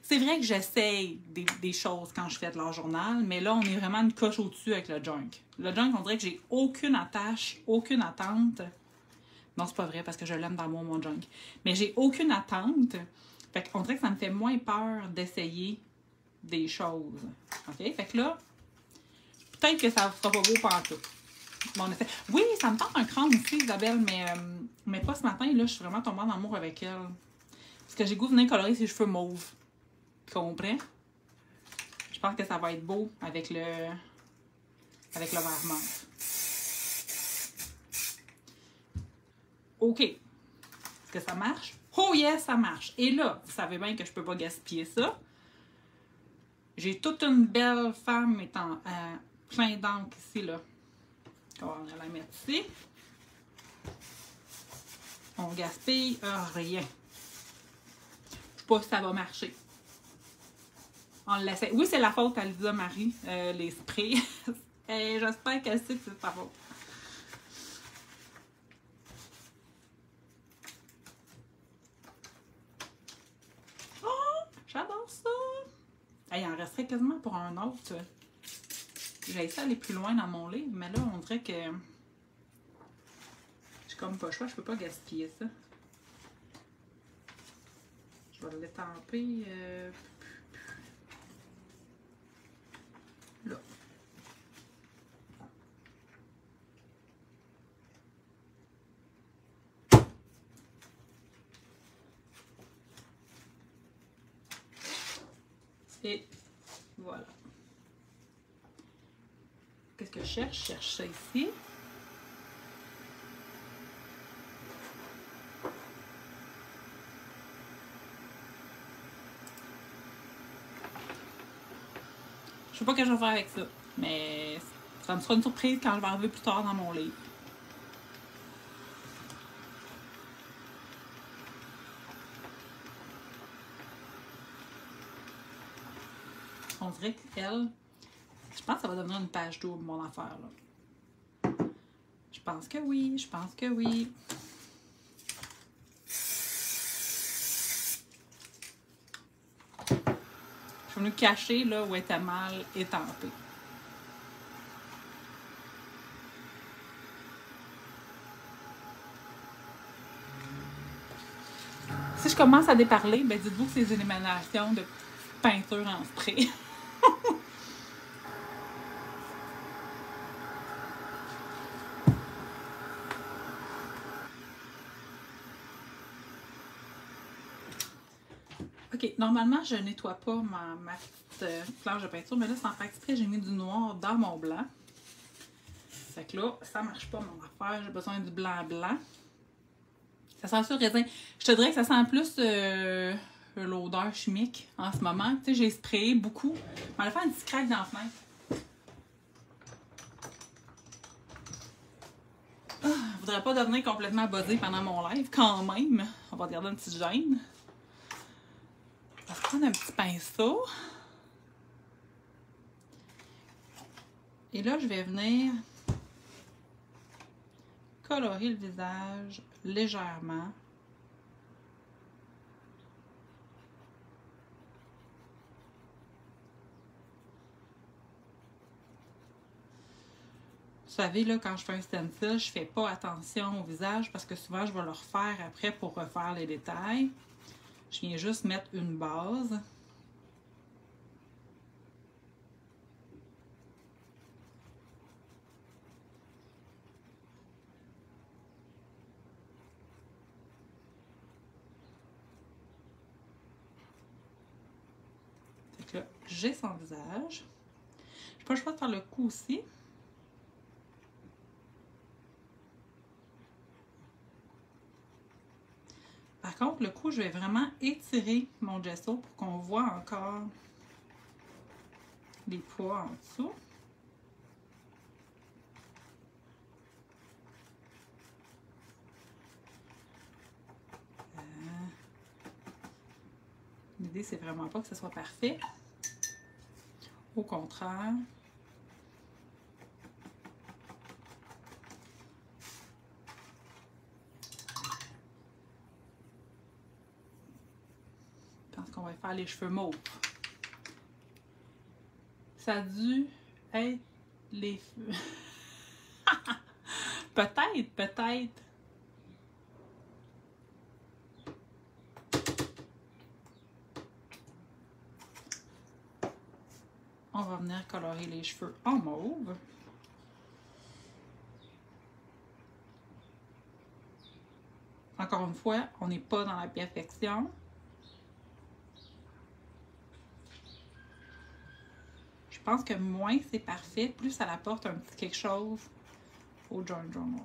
c'est vrai que j'essaye des choses quand je fais de l'art journal, mais là, on est vraiment une coche au-dessus avec le junk. Le junk, on dirait que j'ai aucune attache, aucune attente. Non, c'est pas vrai, parce que je l'aime d'amour, mon junk. Mais j'ai aucune attente. Fait qu'on dirait que ça me fait moins peur d'essayer des choses. OK? Fait que là, peut-être que ça ne sera pas beau partout. Bon, oui, ça me tente un crâne aussi, Isabelle, mais pas ce matin. Là, je suis vraiment tombée en amour avec elle. Parce que j'ai goût de venir colorer ses cheveux mauves. Tu comprends? Je pense que ça va être beau avec le vert menthe. OK. Est-ce que ça marche? Oh yes, ça marche. Et là, vous savez bien que je peux pas gaspiller ça. J'ai toute une belle femme étant plein d'encre ici, là. On va la mettre ici. On gaspille rien. Je sais pas si ça va marcher. On l'essaie. Oui, c'est la faute à Lisa Marie, les sprays. Et j'espère qu'elle sait que c'est sa faute. Oh, j'adore ça! Il en resterait quasiment pour un autre. J'ai essayé d'aller plus loin dans mon livre, mais là, on dirait que j'ai comme pas le choix, je peux pas gaspiller ça. Je vais l'étamper là. Et voilà. Qu'est-ce que je cherche? Je cherche ça ici. Je sais pas ce que je vais faire avec ça, mais ça me sera une surprise quand je vais arriver plus tard dans mon livre. On dirait qu'elle, je pense que ça va devenir une page double, mon affaire, là. Je pense que oui, je pense que oui. Je suis venue cacher là où elle était mal étampée. Si je commence à déparler, ben dites-vous que c'est des émanations de peinture en spray. OK, normalement, je nettoie pas ma petite planche de peinture, mais là, sans faire exprès, j'ai mis du noir dans mon blanc. Fait que là, ça marche pas mon affaire, j'ai besoin du blanc. Ça sent sur raisin. Je te dirais que ça sent plus l'odeur chimique en ce moment. Tu sais, j'ai sprayé beaucoup. On va faire un petit crack dans la fenêtre. Je voudrais pas devenir complètement buzzée pendant mon live, quand même. On va garder une petite gêne. On va prendre un petit pinceau. Et là, je vais venir colorer le visage légèrement. Vous savez, là, quand je fais un stencil, je fais pas attention au visage parce que souvent, je vais le refaire après pour refaire les détails. Je viens juste mettre une base. Fait que là, j'ai son visage. J'ai pas le choix de faire le cou aussi. Par contre, le cou, je vais vraiment étirer mon gesso pour qu'on voit encore les pois en dessous. L'idée, c'est vraiment pas que ce soit parfait. Au contraire. Je pense qu'on va faire les cheveux mauves. Ça a dû être les cheveux. Peut-être. On va venir colorer les cheveux en mauve. Encore une fois, on n'est pas dans la perfection. Je pense que moins c'est parfait, plus ça apporte un petit quelque chose au Journal Journal.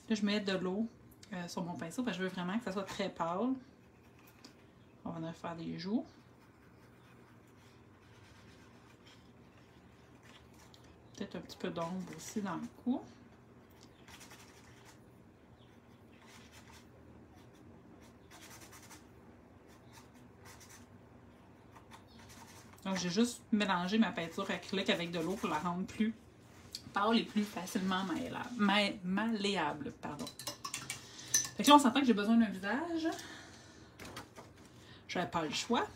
Là, je mets de l'eau sur mon pinceau parce que je veux vraiment que ça soit très pâle. On va venir faire des joues. Peut-être un petit peu d'ombre aussi dans le cou. Donc, j'ai juste mélangé ma peinture acrylique avec de l'eau pour la rendre plus pâle et plus facilement malléable. Pardon. Fait que là, on s'entend que j'ai besoin d'un visage. Je n'avais pas le choix.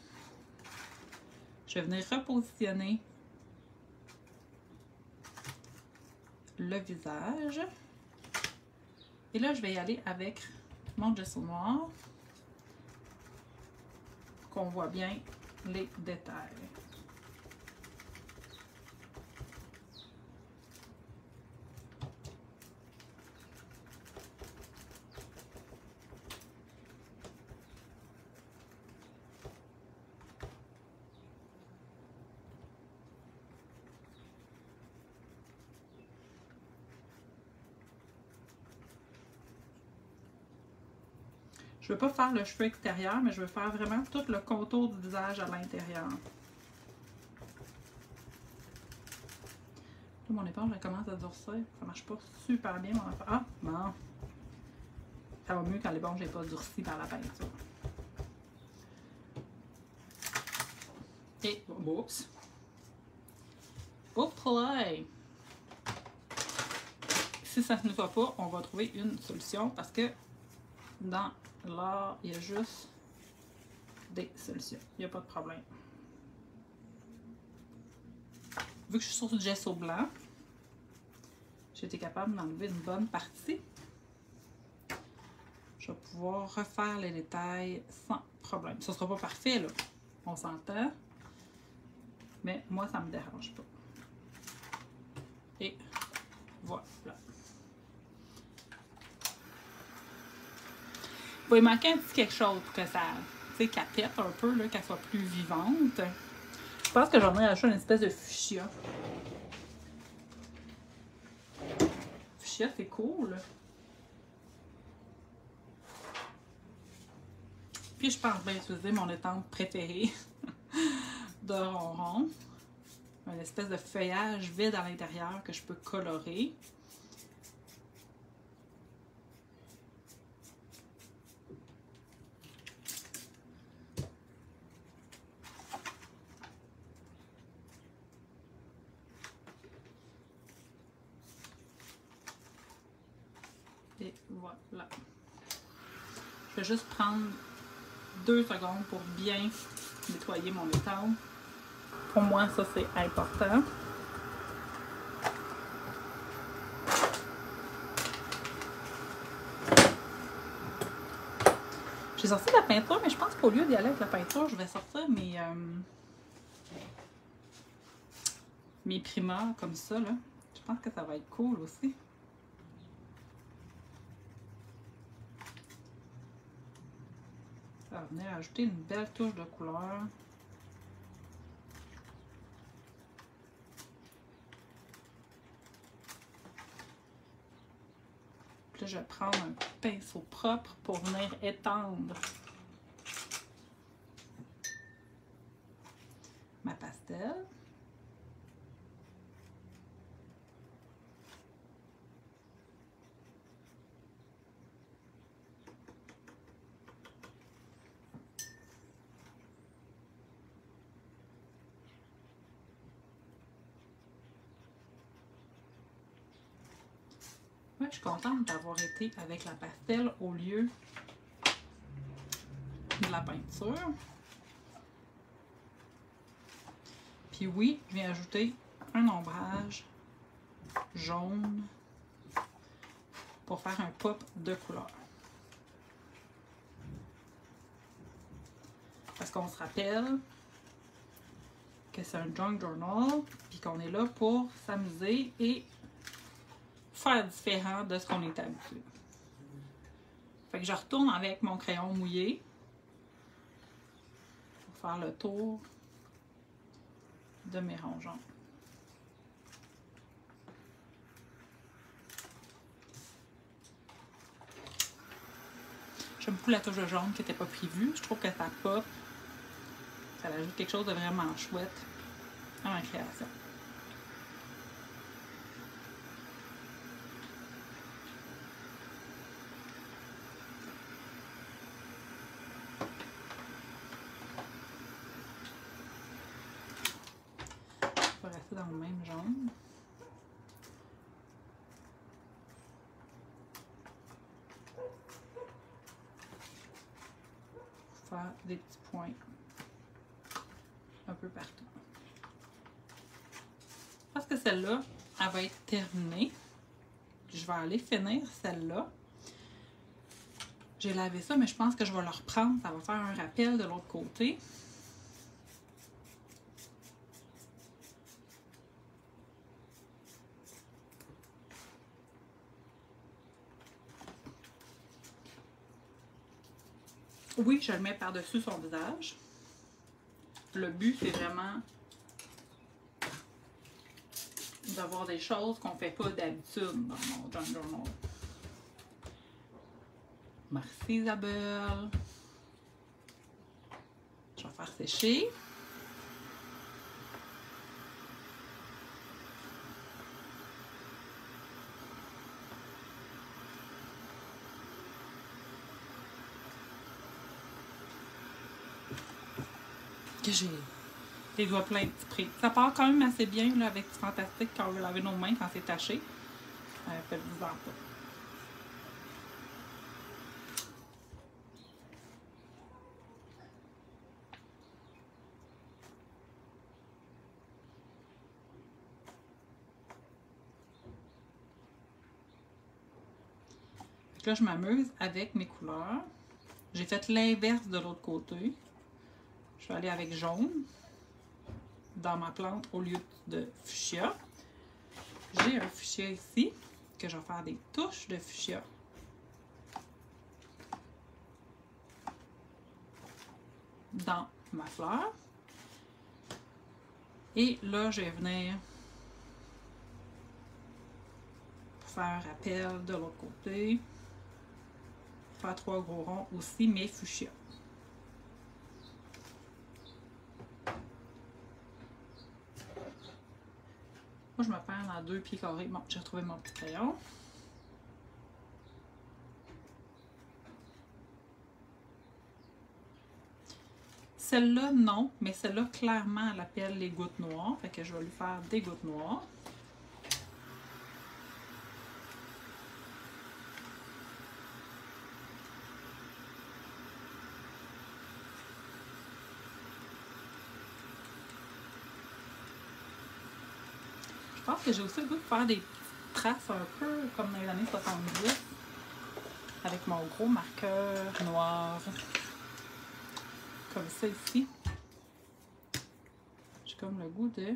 Je vais venir repositionner le visage. Et là, je vais y aller avec mon gesso noir pour qu'on voit bien les détails. Je ne veux pas faire le cheveu extérieur, mais je veux faire vraiment tout le contour du visage à l'intérieur. Là, mon éponge, elle commence à durcir. Ça marche pas super bien, mon affaire. Ah, bon. Ça va mieux quand l'éponge n'est pas durcie par la peinture. Et, oups. Oups, play. Si ça ne va pas, on va trouver une solution parce que dans l'art, il y a juste des solutions. Il n'y a pas de problème. Vu que je suis sur du gesso blanc, j'ai été capable d'enlever une bonne partie. Je vais pouvoir refaire les détails sans problème. Ce ne sera pas parfait, là. On s'entend. Mais moi, ça ne me dérange pas. Et voilà. Il va lui manquer un petit quelque chose pour que ça, tu sais, qu'elle pète un peu, qu'elle soit plus vivante. Je pense que j'en ai acheté une espèce de fuchsia. Fuchsia, c'est cool. Puis je pense que je vais utiliser mon étampe préférée de ronron. Une espèce de feuillage vide à l'intérieur que je peux colorer. Et voilà. Je vais juste prendre 2 secondes pour bien nettoyer mon étampe. Pour moi, ça c'est important. J'ai sorti de la peinture, mais je pense qu'au lieu d'y aller avec la peinture, je vais sortir mes primeurs comme ça, là. Je pense que ça va être cool aussi. Ça va venir ajouter une belle touche de couleur. Puis là, je vais prendre un pinceau propre pour venir étendre ma pastel. Ouais, je suis contente d'avoir été avec la pastel au lieu de la peinture. Puis oui, je viens ajouter un ombrage jaune pour faire un pop de couleur. Parce qu'on se rappelle que c'est un junk journal, puis qu'on est là pour s'amuser et faire différent de ce qu'on est habitué. Fait que je retourne avec mon crayon mouillé pour faire le tour de mes ronds. J'aime beaucoup la touche de jaune qui n'était pas prévue. Je trouve que ça pop. Ça ajoute quelque chose de vraiment chouette à ma création. Je vais rester dans le même jaune. Faire des petits points un peu partout. Parce que celle-là, elle va être terminée. Je vais aller finir celle-là. J'ai lavé ça, mais je pense que je vais le reprendre. Ça va faire un rappel de l'autre côté. Oui, je le mets par-dessus son visage. Le but, c'est vraiment d'avoir des choses qu'on ne fait pas d'habitude dans mon junk journal. Merci Isabelle. Je vais faire sécher. Que j'ai les doigts pleins de spray. Ça part quand même assez bien là, avec du fantastique quand on veut laver nos mains quand c'est taché. Faites-vous en pas. Là, je m'amuse avec mes couleurs. J'ai fait l'inverse de l'autre côté. Je vais aller avec jaune dans ma plante au lieu de fuchsia. J'ai un fuchsia ici que je vais faire des touches de fuchsia. dans ma fleur. Et là, je vais venir faire appel de l'autre côté. Faire 3 gros ronds aussi, mais fuchsia. Moi, je me perds dans 2 pieds carrés. Bon, j'ai retrouvé mon petit crayon. Celle-là, non, mais celle-là, clairement, elle appelle les gouttes noires. Fait que je vais lui faire des gouttes noires. Je pense que j'ai aussi le goût de faire des traces un peu comme dans les années 70 avec mon gros marqueur noir. Comme ça ici. J'ai comme le goût de...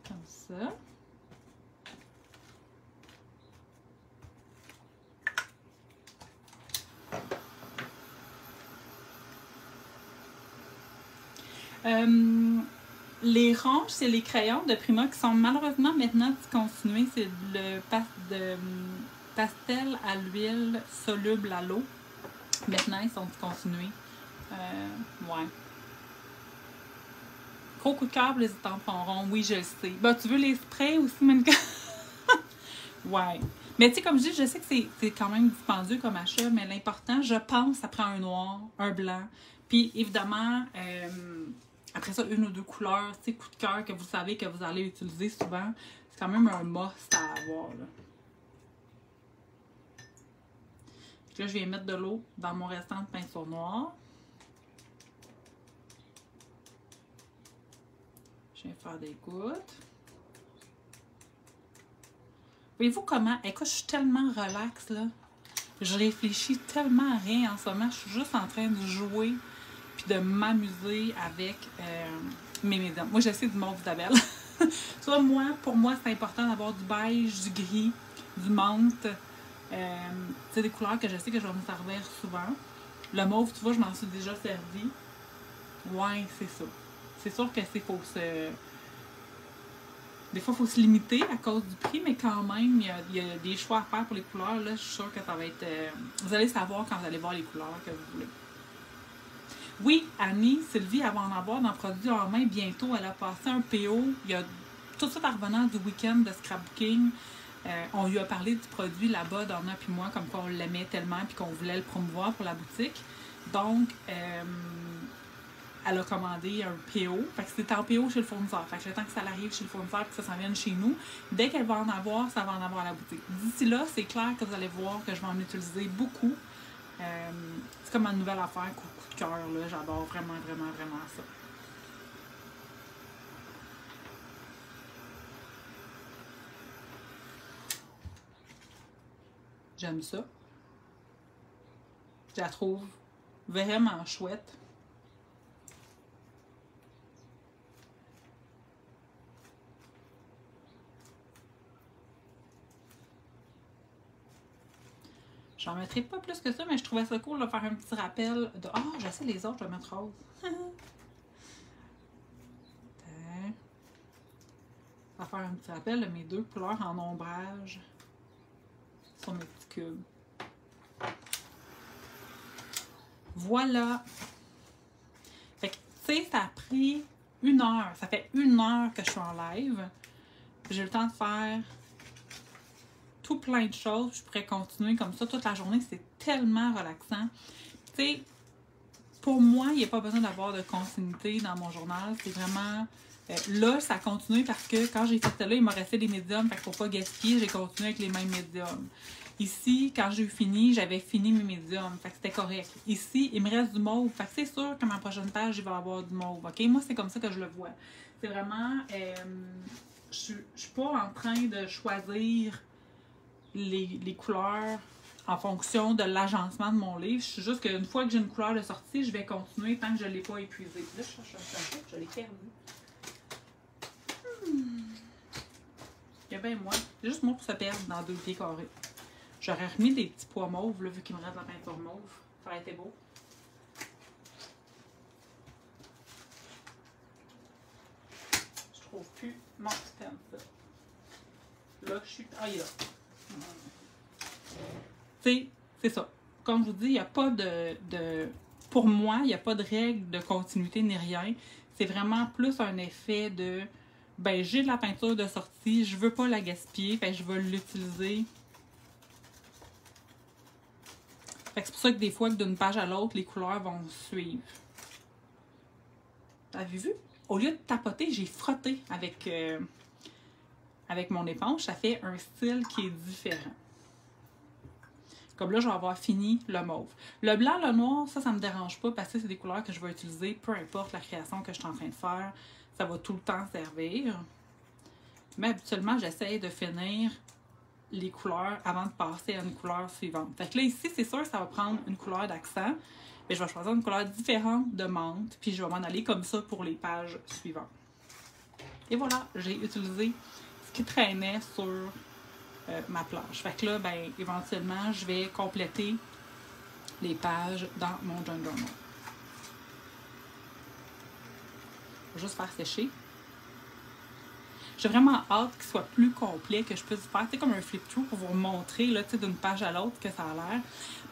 Comme ça. Les ronds, c'est les crayons de Prima qui sont malheureusement maintenant discontinués. C'est le pastel à l'huile soluble à l'eau. Maintenant, ils sont discontinués. Ouais. Gros coup de cœur pour les tampons ronds. Oui, je le sais. Ben, tu veux les sprays aussi, Monica? Ouais. Mais tu sais, comme je dis, je sais que c'est quand même dispendieux comme achat, mais l'important, je pense, ça prend un noir, un blanc. Puis, évidemment, après ça, 1 ou 2 couleurs, tu sais, coup de cœur que vous savez que vous allez utiliser souvent. C'est quand même un must à avoir, là. Là, je viens mettre de l'eau dans mon restant de pinceau noir. Je viens faire des gouttes. Voyez-vous comment? Écoute, je suis tellement relax, là. Je réfléchis tellement à rien en ce moment. Je suis juste en train de jouer puis de m'amuser avec mes médiums. Moi, j'essaie du mauve d'Isabelle. Soit moi, pour moi, c'est important d'avoir du beige, du gris, du menthe. C'est des couleurs que je sais que je vais me servir souvent. Le mauve, tu vois, je m'en suis déjà servi. Ouais, c'est ça. C'est sûr que c'est faut se... Des fois, il faut se limiter à cause du prix, mais quand même, il y a des choix à faire pour les couleurs. Là, je suis sûre que ça va être... vous allez savoir quand vous allez voir les couleurs que vous voulez. Oui, Annie, Sylvie, elle va en avoir dans Produits en main bientôt. Elle a passé un PO. Il y a tout de suite en revenant du week-end de scrapbooking. On lui a parlé du produit là-bas, Donna puis moi, comme quoi on l'aimait tellement puis qu'on voulait le promouvoir pour la boutique. Donc, elle a commandé un PO. Fait que c'était en PO chez le fournisseur. Fait que le temps que ça arrive chez le fournisseur et que ça s'en vienne chez nous, dès qu'elle va en avoir, ça va en avoir à la boutique. D'ici là, c'est clair que vous allez voir que je vais en utiliser beaucoup. C'est comme une nouvelle affaire, coup de cœur. J'adore vraiment, vraiment, vraiment ça. J'aime ça. Je la trouve vraiment chouette. J'en mettrai pas plus que ça, mais je trouvais ça cool de faire un petit rappel de... Ah, je sais les autres, je vais mettre rose. On va faire un petit rappel de mes 2 couleurs en ombrage sur mes petits cubes. Voilà! Fait que, tu sais, ça a pris 1 heure. Ça fait 1 heure que je suis en live. J'ai eu le temps de faire tout plein de choses. Je pourrais continuer comme ça toute la journée. C'est tellement relaxant. Tu sais, pour moi, il n'y a pas besoin d'avoir de continuité dans mon journal. C'est vraiment... là, ça continue parce que quand j'ai fait celle-là, il m'a resté des médiums. Fait qu'il ne faut pas gaspiller. J'ai continué avec les mêmes médiums. Ici, quand j'ai eu fini, j'avais fini mes médiums. Fait que c'était correct. Ici, il me reste du mauve. Fait que c'est sûr que ma prochaine page, il va y avoir du mauve. OK? Moi, c'est comme ça que je le vois. C'est vraiment... je suis pas en train de choisir les couleurs en fonction de l'agencement de mon livre. Je suis juste qu'une fois que j'ai une couleur de sortie, je vais continuer tant que je ne l'ai pas épuisé. Là, je cherche un peu, je l'ai perdu. Il y a bien moi. C'est juste moi pour se perdre dans 2 pieds carrés. J'aurais remis des petits pois mauves, là, vu qu'il me reste de la peinture mauve. Ça aurait été beau. Je trouve plus mon stencil. Là, je suis... Ah, il est là. Tu sais, c'est ça. Comme je vous dis, il n'y a pas de... Pour moi, il n'y a pas de règle de continuité ni rien. C'est vraiment plus un effet de... Ben, j'ai de la peinture de sortie, je veux pas la gaspiller, fait que je vais l'utiliser. Fait que c'est pour ça que des fois, que d'une page à l'autre, les couleurs vont suivre. Avez-vous vu? Au lieu de tapoter, j'ai frotté avec mon éponge. Ça fait un style qui est différent. Comme là, je vais avoir fini le mauve. Le blanc, le noir, ça me dérange pas parce que c'est des couleurs que je vais utiliser, peu importe la création que je suis en train de faire. Ça va tout le temps servir. Mais habituellement, j'essaie de finir les couleurs avant de passer à une couleur suivante. Fait que là, ici, c'est sûr que ça va prendre une couleur d'accent. Mais je vais choisir une couleur différente de menthe. Puis je vais m'en aller comme ça pour les pages suivantes. Et voilà, j'ai utilisé ce qui traînait sur ma plage. Fait que là, ben, éventuellement, je vais compléter les pages dans mon journal. Je vais juste faire sécher. J'ai vraiment hâte qu'il soit plus complet, que je puisse faire, tu sais, comme un flip-through pour vous montrer, là, tu sais, d'une page à l'autre que ça a l'air.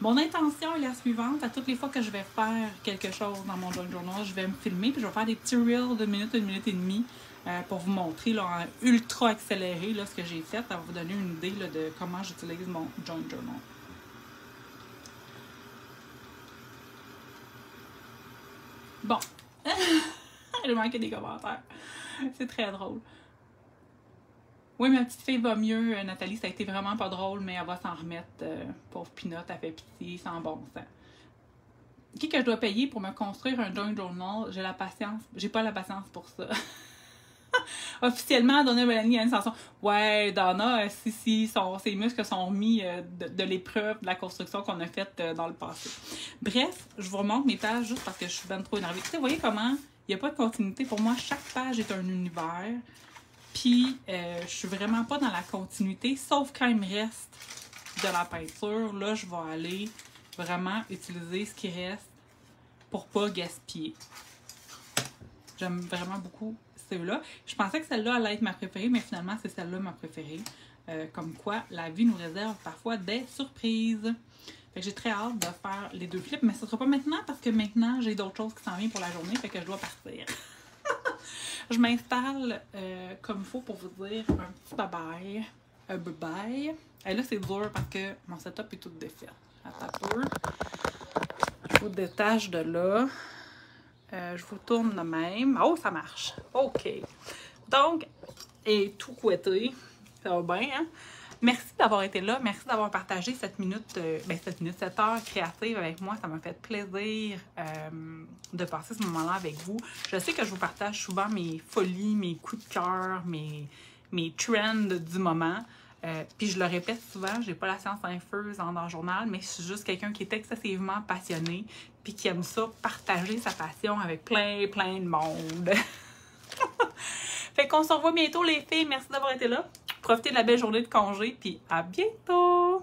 Mon intention est la suivante. À toutes les fois que je vais faire quelque chose dans mon journal, je vais me filmer, puis je vais faire des petits reels de une minute et demie pour vous montrer, là, en ultra accéléré, là, ce que j'ai fait. Ça va vous donner une idée, là, de comment j'utilise mon journal. Bon. J'ai manqué des commentaires. C'est très drôle. Oui, ma petite fille va mieux, Nathalie. Ça a été vraiment pas drôle, mais elle va s'en remettre. Pauvre Pinot, elle fait pitié, sans bon sens. Qui que je dois payer pour me construire un journal? J'ai la patience. J'ai pas la patience pour ça. Officiellement, Donna Mélanie a une chanson. Ouais, Donna, si ses muscles sont mis de l'épreuve de la construction qu'on a faite dans le passé. Bref, je vous remonte mes pages juste parce que je suis bien trop énervée. Tu sais, vous voyez comment il n'y a pas de continuité. Pour moi, chaque page est un univers. Puis, je suis vraiment pas dans la continuité, sauf quand il me reste de la peinture. Là, je vais aller vraiment utiliser ce qui reste pour pas gaspiller. J'aime vraiment beaucoup celle-là. Je pensais que celle-là allait être ma préférée, mais finalement, c'est celle-là ma préférée. Comme quoi, la vie nous réserve parfois des surprises. Fait que j'ai très hâte de faire les 2 flips, mais ce sera pas maintenant parce que maintenant, j'ai d'autres choses qui s'en viennent pour la journée, fait que je dois partir. Je m'installe comme il faut pour vous dire un petit bye-bye. Un bye-bye. Et là, c'est dur parce que mon setup est tout défait. Attends peu. Je vous détache de là. Je vous tourne de même. Oh, ça marche. OK. Donc, et tout couetté. Ça va bien, hein? Merci d'avoir été là. Merci d'avoir partagé cette heure créative avec moi. Ça m'a fait plaisir de passer ce moment-là avec vous. Je sais que je vous partage souvent mes folies, mes coups de cœur, mes trends du moment. Puis je le répète souvent, j'ai pas la science infuse en journal, mais je suis juste quelqu'un qui est excessivement passionné puis qui aime ça, partager sa passion avec plein de monde. Fait qu'on se revoit bientôt les filles. Merci d'avoir été là. Profitez de la belle journée de congé, puis à bientôt!